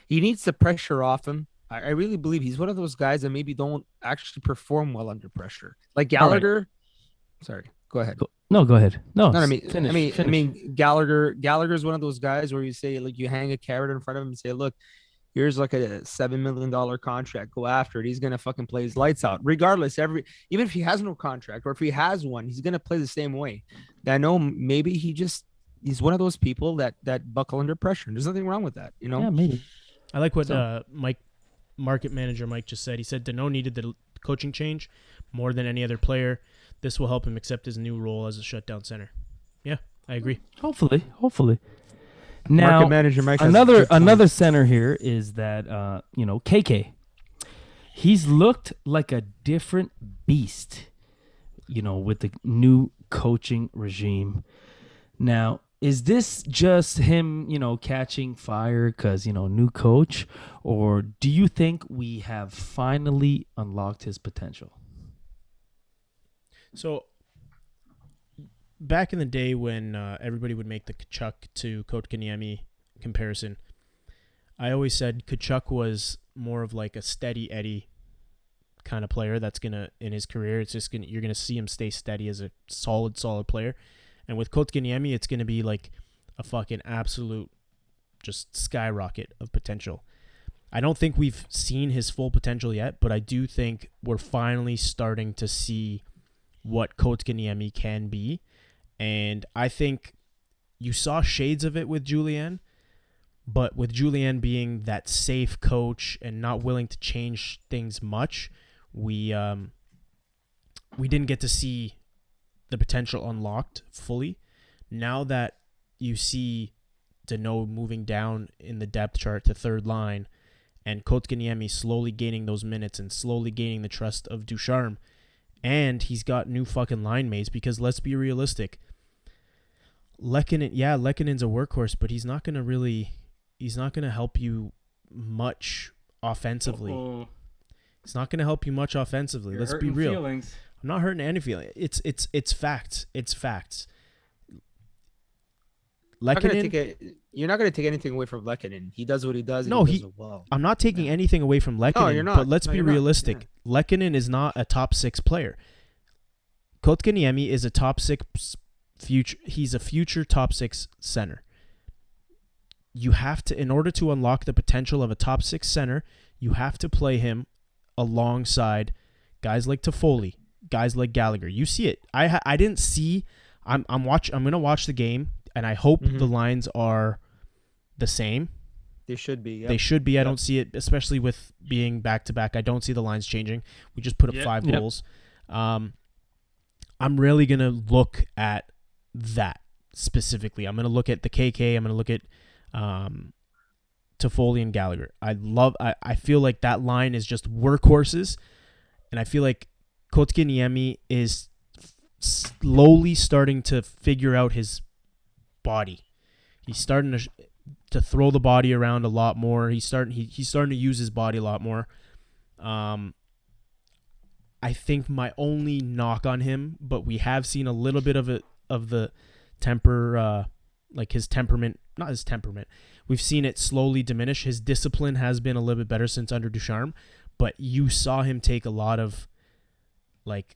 He needs the pressure off him. I really believe he's one of those guys that maybe don't actually perform well under pressure. Like Gallagher. Right. Sorry, go ahead. No, go ahead. No, finish. I mean, Gallagher's one of those guys where you say, you hang a carrot in front of him and say, look, here's a $7 million contract. Go after it. He's gonna fucking play his lights out, regardless. Even if he has no contract or if he has one, he's gonna play the same way. I know maybe he's one of those people that buckle under pressure. There's nothing wrong with that, Yeah, maybe. I like what market manager Mike just said. He said Danault needed the coaching change more than any other player. This will help him accept his new role as a shutdown center. Yeah, I agree. Hopefully. Now, market manager Mike another center here is that KK. He's looked like a different beast, with the new coaching regime. Now, is this just him, catching fire because, new coach? Or do you think we have finally unlocked his potential? So, back in the day when everybody would make the Tkachuk to Kotkaniemi comparison, I always said Tkachuk was more of like a steady Eddie kind of player that's going to, in his career, you're going to see him stay steady as a solid player. And with Kotkaniemi, it's going to be like a fucking absolute just skyrocket of potential. I don't think we've seen his full potential yet, but I do think we're finally starting to see what Kotkaniemi can be. And I think you saw shades of it with Julien, but with Julien being that safe coach and not willing to change things much, we didn't get to see the potential unlocked fully. Now that you see Danault moving down in the depth chart to third line and Kotkaniemi slowly gaining those minutes and slowly gaining the trust of Ducharme, and he's got new fucking line mates, because let's be realistic. Lekkonen's a workhorse, but he's not going to help you much offensively. It's not going to help you much offensively. Let's be real. Feelings. I'm not hurting any feeling. It's facts. It's facts. You're not gonna take anything away from Lehkonen. He does what he does. No, and he does it well. I'm not taking anything away from Lehkonen. No, you're not. But let's No, be you're not. realistic. Lehkonen is not a top 6 player. Kotkaniemi is a top 6 future. He's a future top 6 center. You have to, in order to unlock the potential of a top 6 center, you have to play him alongside guys like Toffoli, guys like Gallagher. You see it. I didn't see. I'm gonna watch the game, and I hope the lines are the same. They should be. Yep. They should be. I don't see it, especially with being back to back. I don't see the lines changing. We just put up 5 goals. I'm really gonna look at that specifically. I'm gonna look at the KK. I'm gonna look at Toffoli and Gallagher. I feel like that line is just workhorses, and I feel like Kotkaniemi is slowly starting to figure out his body. He's starting to throw the body around a lot more. He's starting to use his body a lot more. I think my only knock on him, but we have seen a little bit of the temper, like his temperament, not his temperament. We've seen it slowly diminish. His discipline has been a little bit better since under Ducharme, but you saw him take a lot of like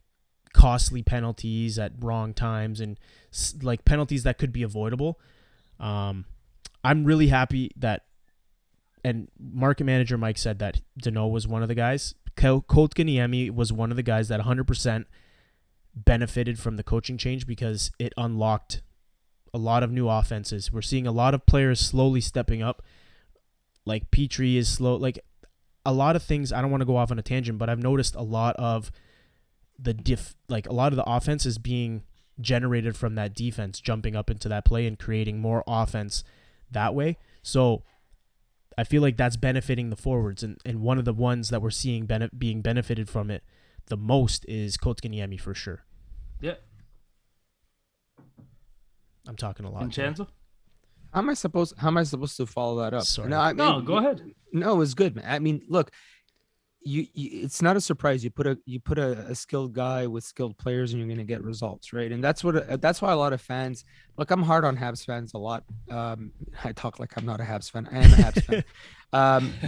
costly penalties at wrong times and like penalties that could be avoidable. I'm really happy that, and market manager Mike said that Danault was one of the guys. Kotkaniemi was one of the guys that 100% benefited from the coaching change because it unlocked a lot of new offenses. We're seeing a lot of players slowly stepping up. Like Petrie is slow. Like a lot of things. I don't want to go off on a tangent, but I've noticed a lot of the a lot of the offense is being generated from that defense jumping up into that play and creating more offense that way. So I feel like that's benefiting the forwards, and one of the ones that we're seeing being benefited from it the most is Kotkaniemi for sure. Yeah. I'm talking a lot. Vincenzo? How am I supposed to follow that up? Sorry. No, go ahead. No, it was good, man. I mean, look, you it's not a surprise. You put a skilled guy with skilled players, and you're going to get results, right? And that's why a lot of fans. Look, I'm hard on Habs fans a lot. I talk like I'm not a Habs fan. I am a Habs fan.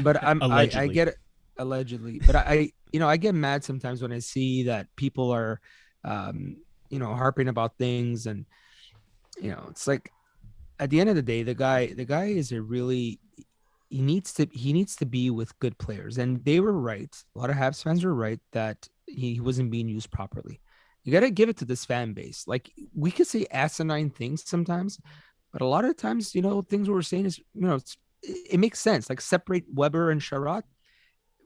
But I get it allegedly. But I get mad sometimes when I see that people are, harping about things, and it's like at the end of the day, the guy is he needs to be with good players, and they were right. A lot of Habs fans were right that he wasn't being used properly. You got to give it to this fan base. Like, we could say asinine things sometimes, but a lot of times, things we're saying is, it makes sense. Like, separate Weber and Sherrod.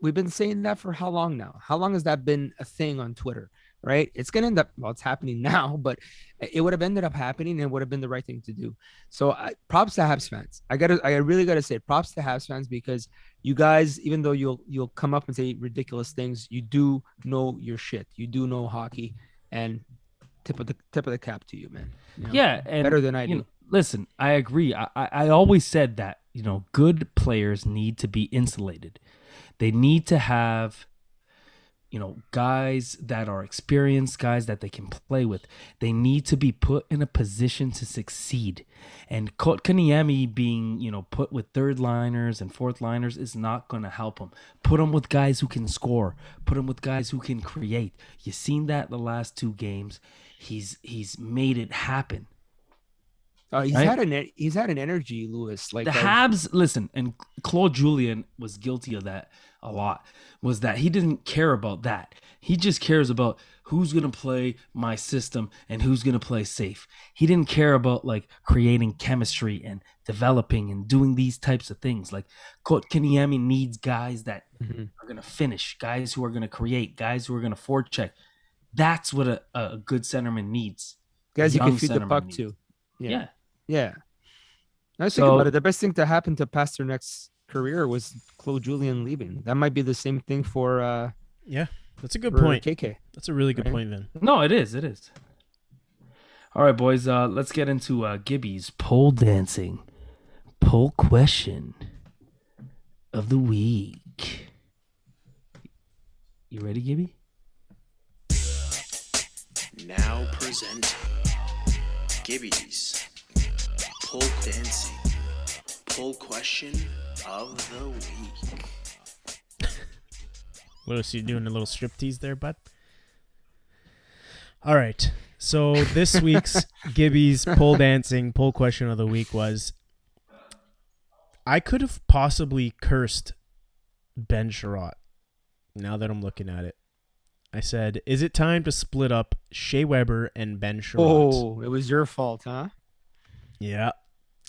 We've been saying that for how long now? How long has that been a thing on Twitter? Right? It's going to end up, it's happening now, but it would have ended up happening and would have been the right thing to do. So props to Habs fans. I really got to say props to Habs fans, because you guys, even though you'll come up and say ridiculous things, you do know your shit. You do know hockey, and tip of the cap to you, man. Yeah. And better than I do. Listen, I agree. I always said that, good players need to be insulated. They need to have, guys that are experienced, guys that they can play with. They need to be put in a position to succeed. And Kotkaniemi being, put with third liners and fourth liners is not going to help him. Put him with guys who can score. Put him with guys who can create. You've seen that the last 2 games. He's made it happen. He's had an energy, Lewis. Like the Habs, listen, and Claude Julien was guilty of that a lot, was that he didn't care about that. He just cares about who's going to play my system and who's going to play safe. He didn't care about like creating chemistry and developing and doing these types of things. Like Kotkaniemi needs guys that are going to finish, guys who are going to create, guys who are going to forecheck. That's what a good centerman needs. Guys you can feed the puck to. Yeah. Yeah. I was thinking about it. The best thing to happen to Pasternak's career was Claude Julien leaving. That might be the same thing for that's a good point. KK. That's a really good point, Vin. No, it is. All right, boys, let's get into Gibby's pole dancing poll question of the week. You ready, Gibby? Now presenting Gibby's Pull Dancing Pull Question of the Week. Lewis, you doing a little striptease there, bud? All right. So this week's Gibby's Pull Dancing Pull Question of the Week was, I could have possibly cursed Ben Sherratt now that I'm looking at it. I said, is it time to split up Shea Weber and Ben Sherratt? Oh, it was your fault, huh? Yeah.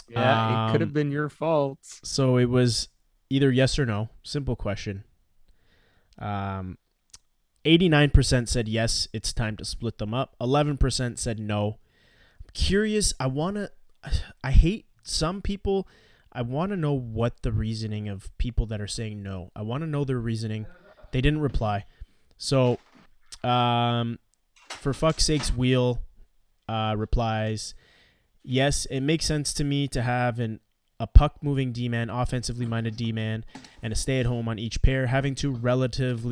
Yeah, it could have been your fault. So it was either yes or no. Simple question. 89% said yes, it's time to split them up. 11% said no. I'm curious. I hate some people. I want to know what the reasoning of people that are saying no. I want to know their reasoning. They didn't reply. So, for fuck's sakes, Wheel replies, yes, it makes sense to me to have a puck-moving D-man, offensively minded D-man, and a stay-at-home on each pair. Having two relative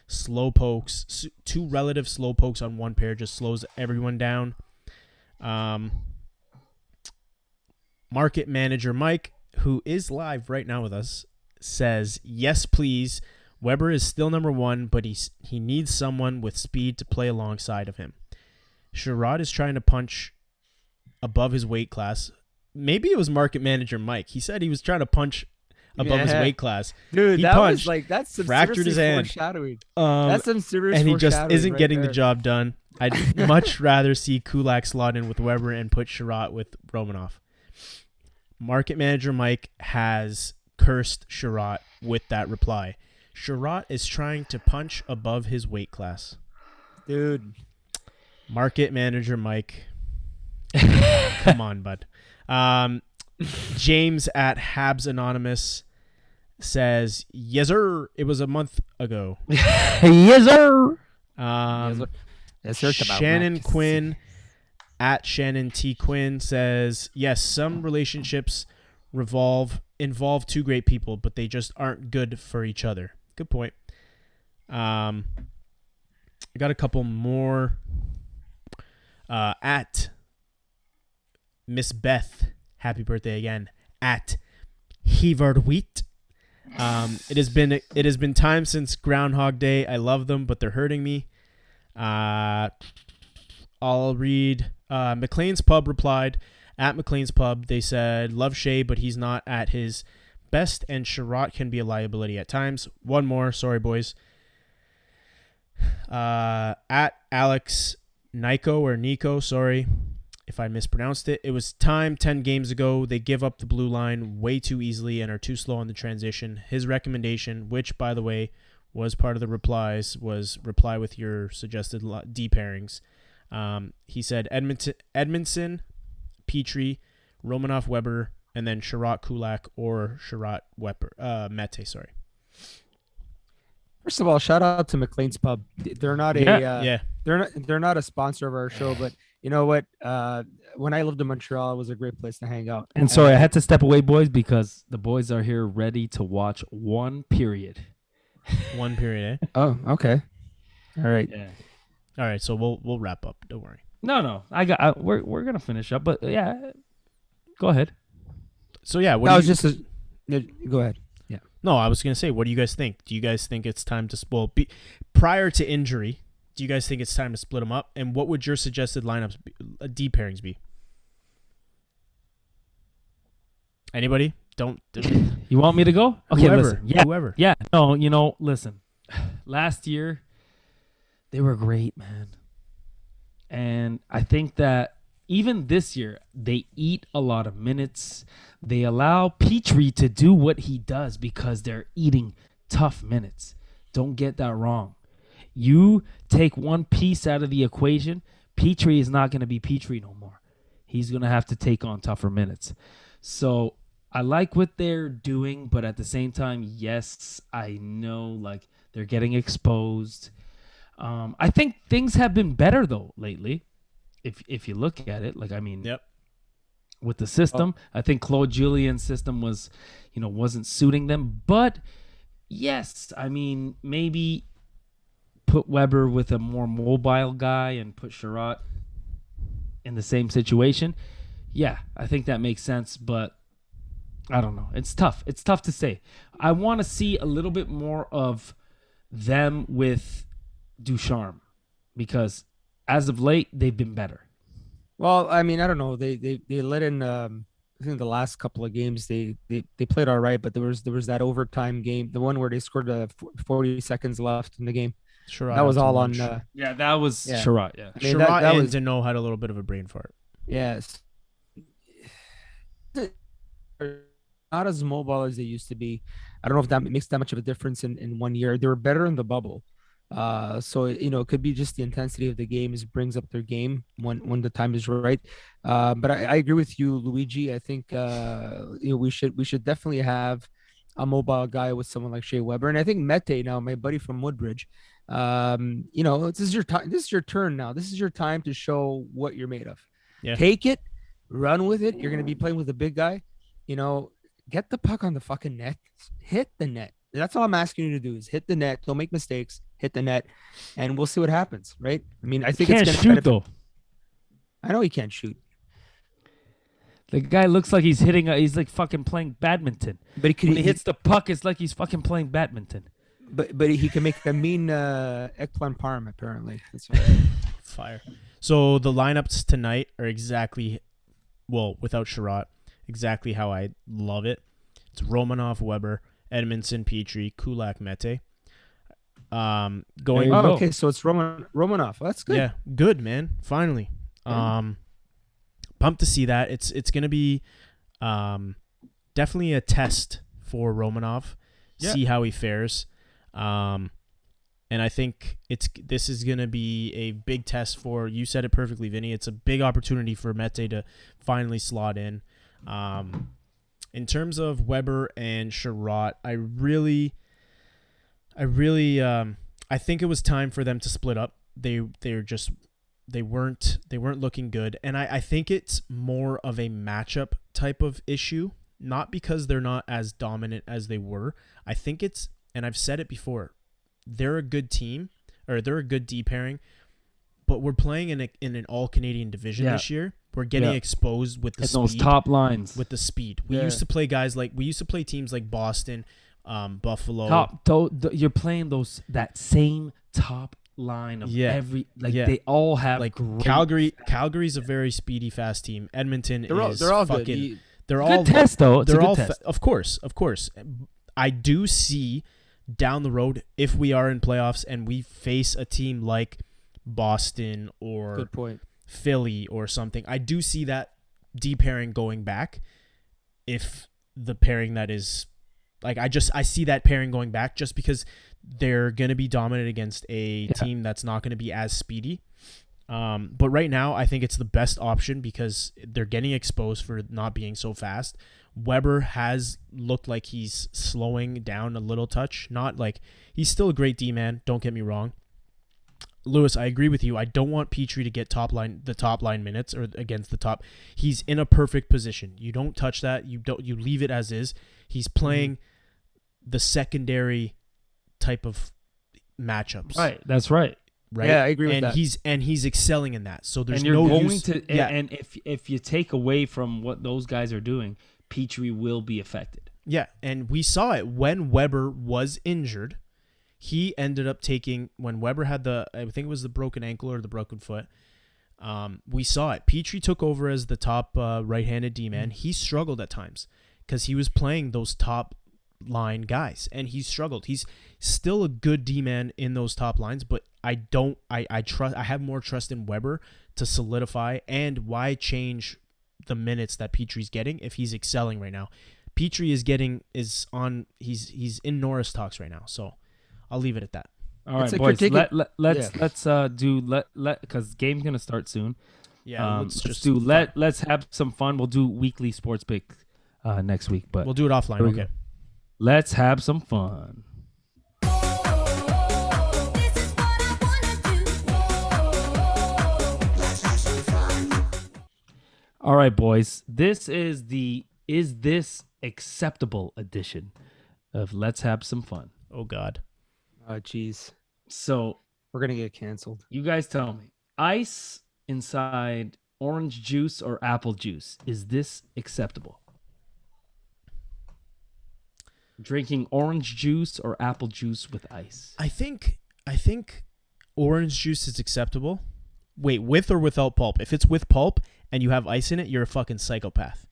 slow pokes on one pair just slows everyone down. Market manager Mike, who is live right now with us, says, yes, please. Weber is still number one, but he needs someone with speed to play alongside of him. Sherratt is trying to punch above his weight class. Maybe it was market manager Mike. He said he was trying to punch above his weight class. Dude, he that punched, was like, that's some fractured his hand. foreshadowing. That's some serious and he just foreshadowing isn't right getting there. the job done. I'd much rather see Kulak slot in with Weber and put Sherratt with Romanov. Market manager Mike has cursed Sherratt with that reply. Sherratt is trying to punch above his weight class. Dude. Market manager Mike. Come on, bud. James at Habs Anonymous says, yes, sir. It was a month ago. Yes, sir. Yes, sir. Shannon Quinn at Shannon T. Quinn says, yes, some relationships involve two great people, but they just aren't good for each other. Good point. I got a couple more. At Miss Beth, happy birthday again. At Hevard Wheat. It has been time since Groundhog Day. I love them, but they're hurting me. I'll read. McLean's Pub replied, at McLean's Pub, they said, love Shea, but he's not at his best, and Sherratt can be a liability at times. One more. Sorry, boys. At Alex Nico, sorry if I mispronounced it. It was time 10 games ago. They give up the blue line way too easily and are too slow on the transition. His recommendation, which, by the way, was part of the replies, was reply with your suggested D pairings. He said Edmondson, Petrie, Romanov, Weber, and then Sherratt, Kulak, or Sherratt, Weber, Mete, sorry. First of all, shout out to McLean's Pub. They're not they're not a sponsor of our show, but you know what? When I lived in Montreal, it was a great place to hang out. And sorry, I had to step away, boys, because the boys are here ready to watch one period. One period, eh? Oh, okay. All right. Yeah. All right, so we'll wrap up. Don't worry. No. We're gonna finish up, but yeah, go ahead. So yeah, Go ahead. Yeah. No, I was gonna say, what do you guys think? Do you guys think it's time to prior to injury? Do you guys think it's time to split them up? And what would your suggested lineups D pairings be? Anybody? You want me to go? Okay, whoever. listen. Yeah, Whoever. Yeah. No. Listen. Last year, they were great, man. And I think that even this year, they eat a lot of minutes. They allow Petrie to do what he does because they're eating tough minutes. Don't get that wrong. You take one piece out of the equation, Petrie is not going to be Petrie no more. He's going to have to take on tougher minutes. So I like what they're doing, but at the same time, yes, I know like they're getting exposed. I think things have been better though lately. If you look at it, like I mean, Yep. With the system, I think Claude Julien's system was, wasn't suiting them. But yes, I mean maybe put Weber with a more mobile guy and put Sherratt in the same situation, yeah, I think that makes sense. But I don't know. It's tough. It's tough to say. I want to see a little bit more of them with Ducharme because as of late, they've been better. Well, I mean, I don't know. They let in. I think the last couple of games they played all right, but there was that overtime game, the one where they scored 40 seconds left in the game. Sherratt That was had too all much. on. Yeah, that was Yeah. Sherratt. Yeah. I mean, Sherratt that and was Danault had a little bit of a brain fart. yes. Not as mobile as they used to be. I don't know if that makes that much of a difference in 1 year. They were better in the bubble. So it could be just the intensity of the games brings up their game when the time is right. But I agree with you, Luigi. I think we should definitely have a mobile guy with someone like Shea Weber, and I think Mete now, my buddy from Woodbridge. This is your time. This is your turn now. This is your time to show what you're made of. Yeah. Take it, run with it. You're gonna be playing with a big guy. Get the puck on the fucking net. Hit the net. That's all I'm asking you to do is hit the net. Don't make mistakes. Hit the net, and we'll see what happens. Right? I mean, I think Can't it's shoot though. I know he can't shoot, The guy looks like he's hitting. He's like fucking playing badminton. but he When he hits the puck, it's like he's fucking playing badminton. But he can make a mean eggplant parm. Apparently, that's right. Fire. So the lineups tonight are exactly, without Sherratt, exactly how I love it. It's Romanov, Weber, Edmondson, Petrie, Kulak, Mete. Going. you go. Okay, so it's Romanov. That's good. Yeah, good, man. Finally. Pumped to see that. It's gonna be definitely a test for Romanov. Yeah. See how he fares. And I think this is gonna be a big test for, you said it perfectly, Vinny. It's a big opportunity for Mete to finally slot in. In terms of Weber and Sherratt, I think it was time for them to split up. They weren't looking good, and I think it's more of a matchup type of issue, not because they're not as dominant as they were. I think it's, and I've said it before, they're a good team, or they're a good D pairing, but we're playing in an all Canadian division this year. We're getting exposed with the And speed. those top lines. With the speed, we used to play teams like Boston, Buffalo. You're playing that same top line of every they all have like great Calgary's a very speedy, fast team. Edmonton They're all fucking. good. They're Good all test though. It's a They're good all test. of course. I do see down the road, if we are in playoffs and we face a team like Boston or Good point. Philly or something, I do see that D pairing going back. If the pairing that is like, I see that pairing going back just because they're going to be dominant against a team that's not going to be as speedy. But right now, I think it's the best option because they're getting exposed for not being so fast. Weber has looked like he's slowing down a little touch. Not like, he's still a great D-man, don't get me wrong. Lewis, I agree with you. I don't want Petrie to get the top line minutes or against the top. He's in a perfect position. You don't touch that. You leave it as is. He's playing the secondary type of matchups. Right. That's right. Right. Yeah, I agree with that. He's excelling in that. So there's And you're no going use to and if you take away from what those guys are doing, Petrie will be affected. Yeah, and we saw it when Weber was injured. He ended up taking, when Weber had I think it was the broken ankle or the broken foot. We saw it. Petrie took over as the top right-handed D-man. He struggled at times because he was playing those top line guys, and he struggled. He's still a good D-man in those top lines, but I have more trust in Weber to solidify. And why change the minutes that Petrie's getting if he's excelling right now? Petrie he's in Norris talks right now, so I'll leave it at that. All right, It's like boys. you're taking- Let's because game's gonna start soon. Yeah, let's have some fun. We'll do weekly sports pick next week, but we'll do it offline. Here we Okay. go. Let's have some fun. All right, boys. This is the Is This Acceptable edition of Let's Have Some Fun. Oh God. Oh, jeez. So We're gonna get canceled. You guys tell me. Ice inside orange juice or apple juice. Is this acceptable? Drinking orange juice or apple juice with ice. I think orange juice is acceptable. Wait, with or without pulp? If it's with pulp and you have ice in it, you're a fucking psychopath.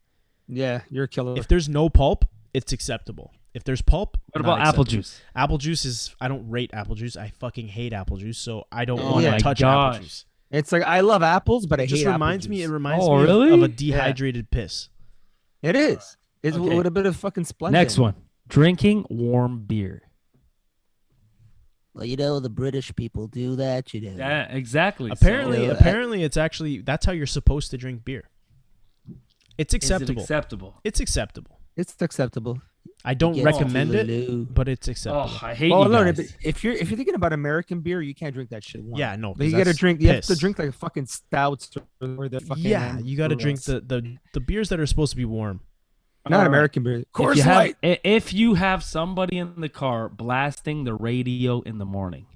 Yeah, you're a killer. If there's no pulp, it's acceptable. If there's pulp, What not about apple acceptable. juice? Apple juice is, I don't rate apple juice. I fucking hate apple juice, so I don't Oh want my to touch gosh. apple juice. It's like I love apples, but I It just hate apple reminds me. juice. It reminds Oh, me really? of a dehydrated piss. It is. It's Okay. with a bit of fucking splendor. Next one. Drinking warm beer. Well, you know, the British people do that, you know. Yeah, exactly. Apparently, So- apparently, it's actually that's how you're supposed to drink beer. It's acceptable. Is it acceptable? It's acceptable. It's acceptable. I don't Get recommend to the it, loo. but it's acceptable. Oh, I hate Well, you no, guys. but if you're thinking about American beer, you can't drink that shit warm. Yeah, no, But you 'cause gotta that's drink. You have to piss. drink like fucking stouts or the fucking. Yeah, you got to drink Brewers. the beers that are supposed to be warm. Not Alright. American beer. If Coors you, have, Light. if you have somebody in the car blasting the radio in the morning,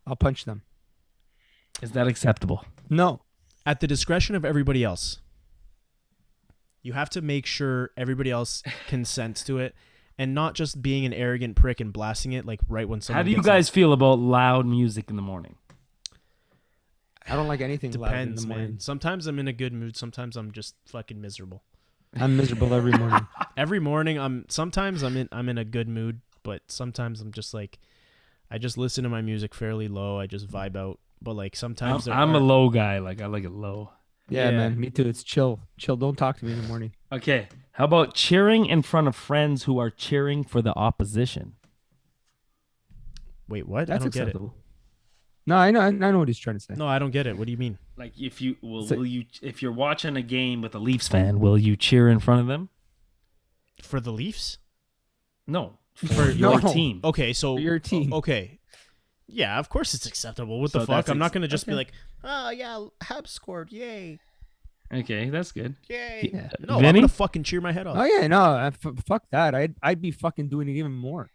I'll punch them. is that acceptable? No. At the discretion of everybody else. You have to make sure everybody else consents to it, and not just being an arrogant prick and blasting it like right when someone. How do you gets guys feel about loud music in the morning? I don't like anything loud in Depends, the man. morning. Sometimes I'm in a good mood. Sometimes I'm just fucking miserable. I'm miserable every morning. Every morning, sometimes I'm in a good mood, but sometimes I'm just like, I just listen to my music fairly low. I just vibe out. But like sometimes I'm a low guy. Like I like it low. Yeah, Yeah. man. Me too. It's chill. Chill. Don't talk to me in the morning. Okay. How about cheering in front of friends who are cheering for the opposition? Wait, what? That's I don't get it. acceptable. No, I know what he's trying to say. No, I don't get it. What do you mean? Like if you will, So- will you if you're watching a game with a Leafs fan, will you cheer in front of them? For the Leafs? No, for your No. team. Okay, so For your team. Okay. Yeah, of course it's acceptable. What So the fuck? that's I'm not gonna just be okay. like, oh yeah, Habs scored, yay, Okay, that's good. yay. Yeah. No, I'm Vinny? gonna fucking cheer my head off. Oh yeah, no, fuck that. I'd be fucking doing it even more.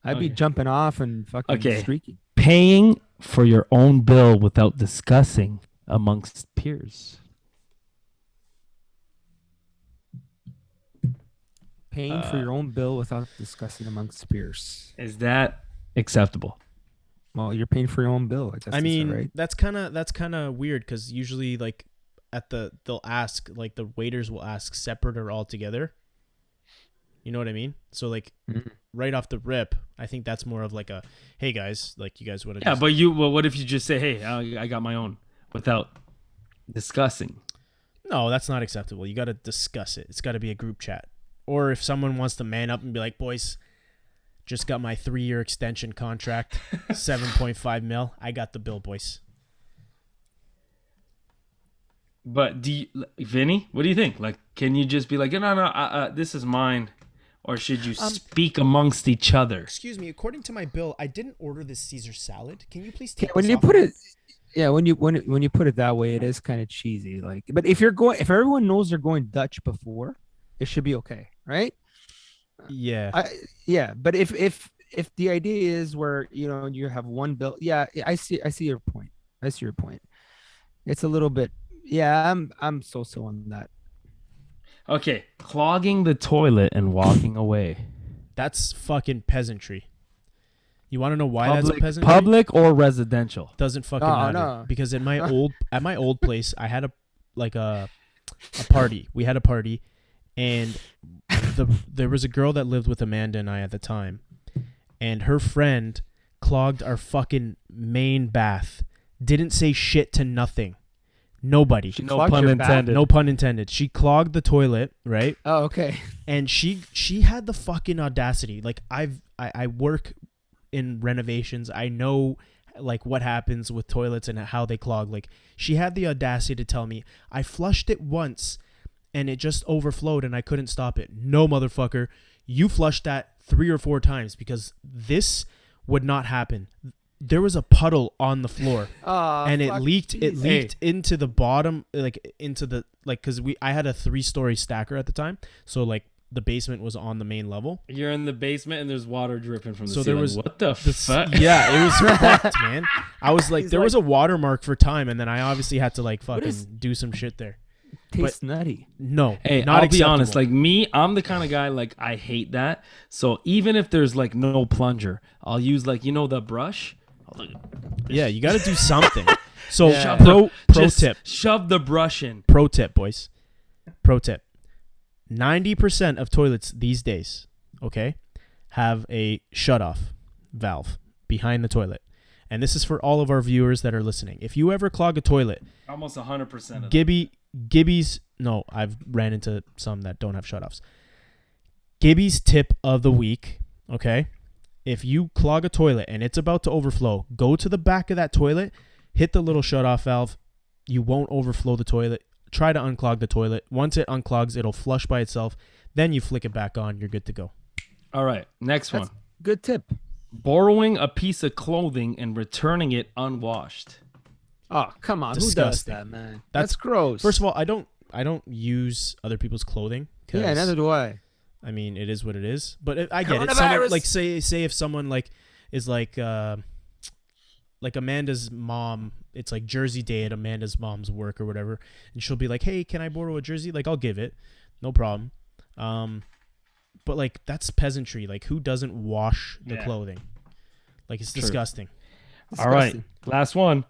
I'd be Okay. jumping off and fucking Okay. streaking. Paying for your own bill without discussing amongst peers. Paying for your own bill without discussing amongst peers. Is that acceptable? Well, you're paying for your own bill. I guess I that's mean, all right. that's kind of weird because usually like they'll ask, like the waiters will ask separate or all together. You know what I mean? So like Mhm. right off the rip, I think that's more of like a, hey guys, like you guys would have. Yeah, but what if you just say, "Hey, I got my own," without discussing? No, that's not acceptable. You got to discuss it. It's got to be a group chat. Or if someone wants to man up and be like, boys, just got my 3-year extension contract, 7.5 mil. I got the bill, boys. But Vinny, what do you think? Like, can you just be like, no, this is mine, or should you speak amongst each other? Excuse me. According to my bill, I didn't order this Caesar salad. Can you please Yeah, take when this you off put my- it, yeah, when you put it that way, it is kind of cheesy. Like, but if everyone knows they're going Dutch before, it should be okay, right? Yeah. Yeah, but if the idea is where you have one bill, yeah, I see your point. I see your point. It's a little bit, yeah. I'm so on that. Okay, clogging the toilet and walking away. That's fucking peasantry. You want to know why that's a peasantry? Public or residential? Doesn't fucking No, matter. no. Because at my old place, I had a party. We had a party, and there was a girl that lived with Amanda and I at the time, and her friend clogged our fucking main bath. Didn't say shit to nothing. Nobody. She No clogged pun your bath? intended. No pun intended. She clogged the toilet, right? Oh, okay. And she had the fucking audacity. Like I work in renovations. I know like what happens with toilets and how they clog. Like she had the audacity to tell me, I flushed it once and it just overflowed and I couldn't stop it. No, motherfucker. You flushed that 3 or 4 times because this would not happen. There was a puddle on the floor. And it leaked into the bottom, like into the, like, cause I had a 3-story stacker at the time. So like the basement was on the main level. You're in the basement and there's water dripping from the So ceiling. there was what the fuck? Yeah, it was fucked, man. I was like, He's there like- was a watermark for time, and then I obviously had to like fucking is- do some shit there. Tastes nutty. No, Hey, not I'll be honest. acceptable. Like me, I'm the kind of guy like I hate that. So even if there's like no plunger, I'll use like the brush. Yeah, you got to do something. So Yeah. pro Just tip, shove the brush in. pro tip, boys. Pro tip. 90% of toilets these days, okay, have a shut-off valve behind the toilet. And this is for all of our viewers that are listening. If you ever clog a toilet, Almost 100% of Gibby's, no, I've ran into some that don't have shutoffs. Gibby's tip of the week, okay? If you clog a toilet and it's about to overflow, go to the back of that toilet, hit the little shutoff valve. You won't overflow the toilet. Try to unclog the toilet. Once it unclogs, it'll flush by itself. Then you flick it back on. You're good to go. All right, next That's one. good tip. Borrowing a piece of clothing and returning it unwashed. Oh, come on. Disgusting. Who does that, man? That's- That's gross. First of all, I don't use other people's clothing. 'Cause, yeah, neither do I. I mean, it is what it is. But I get it. Someone, Coronavirus. like say if someone like is like Amanda's mom, it's like Jersey Day at Amanda's mom's work or whatever, and she'll be like, "Hey, can I borrow a jersey?" Like, I'll give it, no problem. But like that's peasantry. Like, who doesn't wash the Yeah. clothing? Like, it's True. disgusting. All right, Disgusting. last one.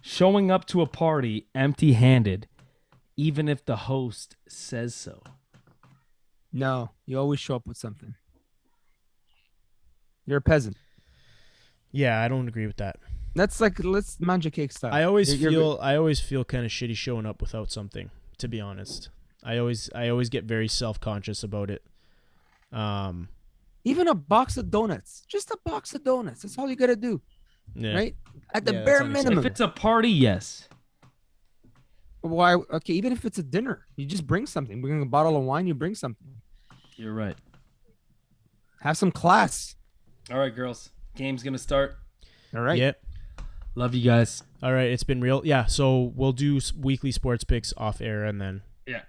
Showing up to a party empty-handed, even if the host says so. No, you always show up with something. You're a peasant. Yeah, I don't agree with that. That's like let's manja cake style. I always You're- feel kind of shitty showing up without something. To be honest, I always get very self-conscious about it. even a box of donuts. Just a box of donuts. That's all you gotta do, Yeah. right? At the Yeah, that's bare unacceptable. minimum. If it's a party, yes. Why? Okay, even if it's a dinner, you just bring something. Bring a bottle of wine. You bring something. You're right. Have some class. All right, girls. Game's going to start. All right. Yep. Love you guys. All right, it's been real. Yeah, so we'll do weekly sports picks off air, and then Yeah.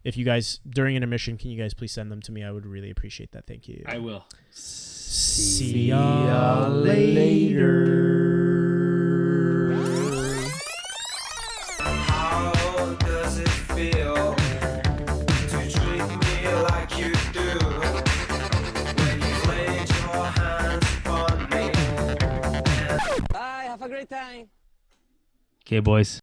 if you guys during intermission, can you guys please send them to me? I would really appreciate that. Thank you. I will. See ya later. How does it feel to treat me like you do when you laid your hands on me? Bye, have a great time. Okay, boys.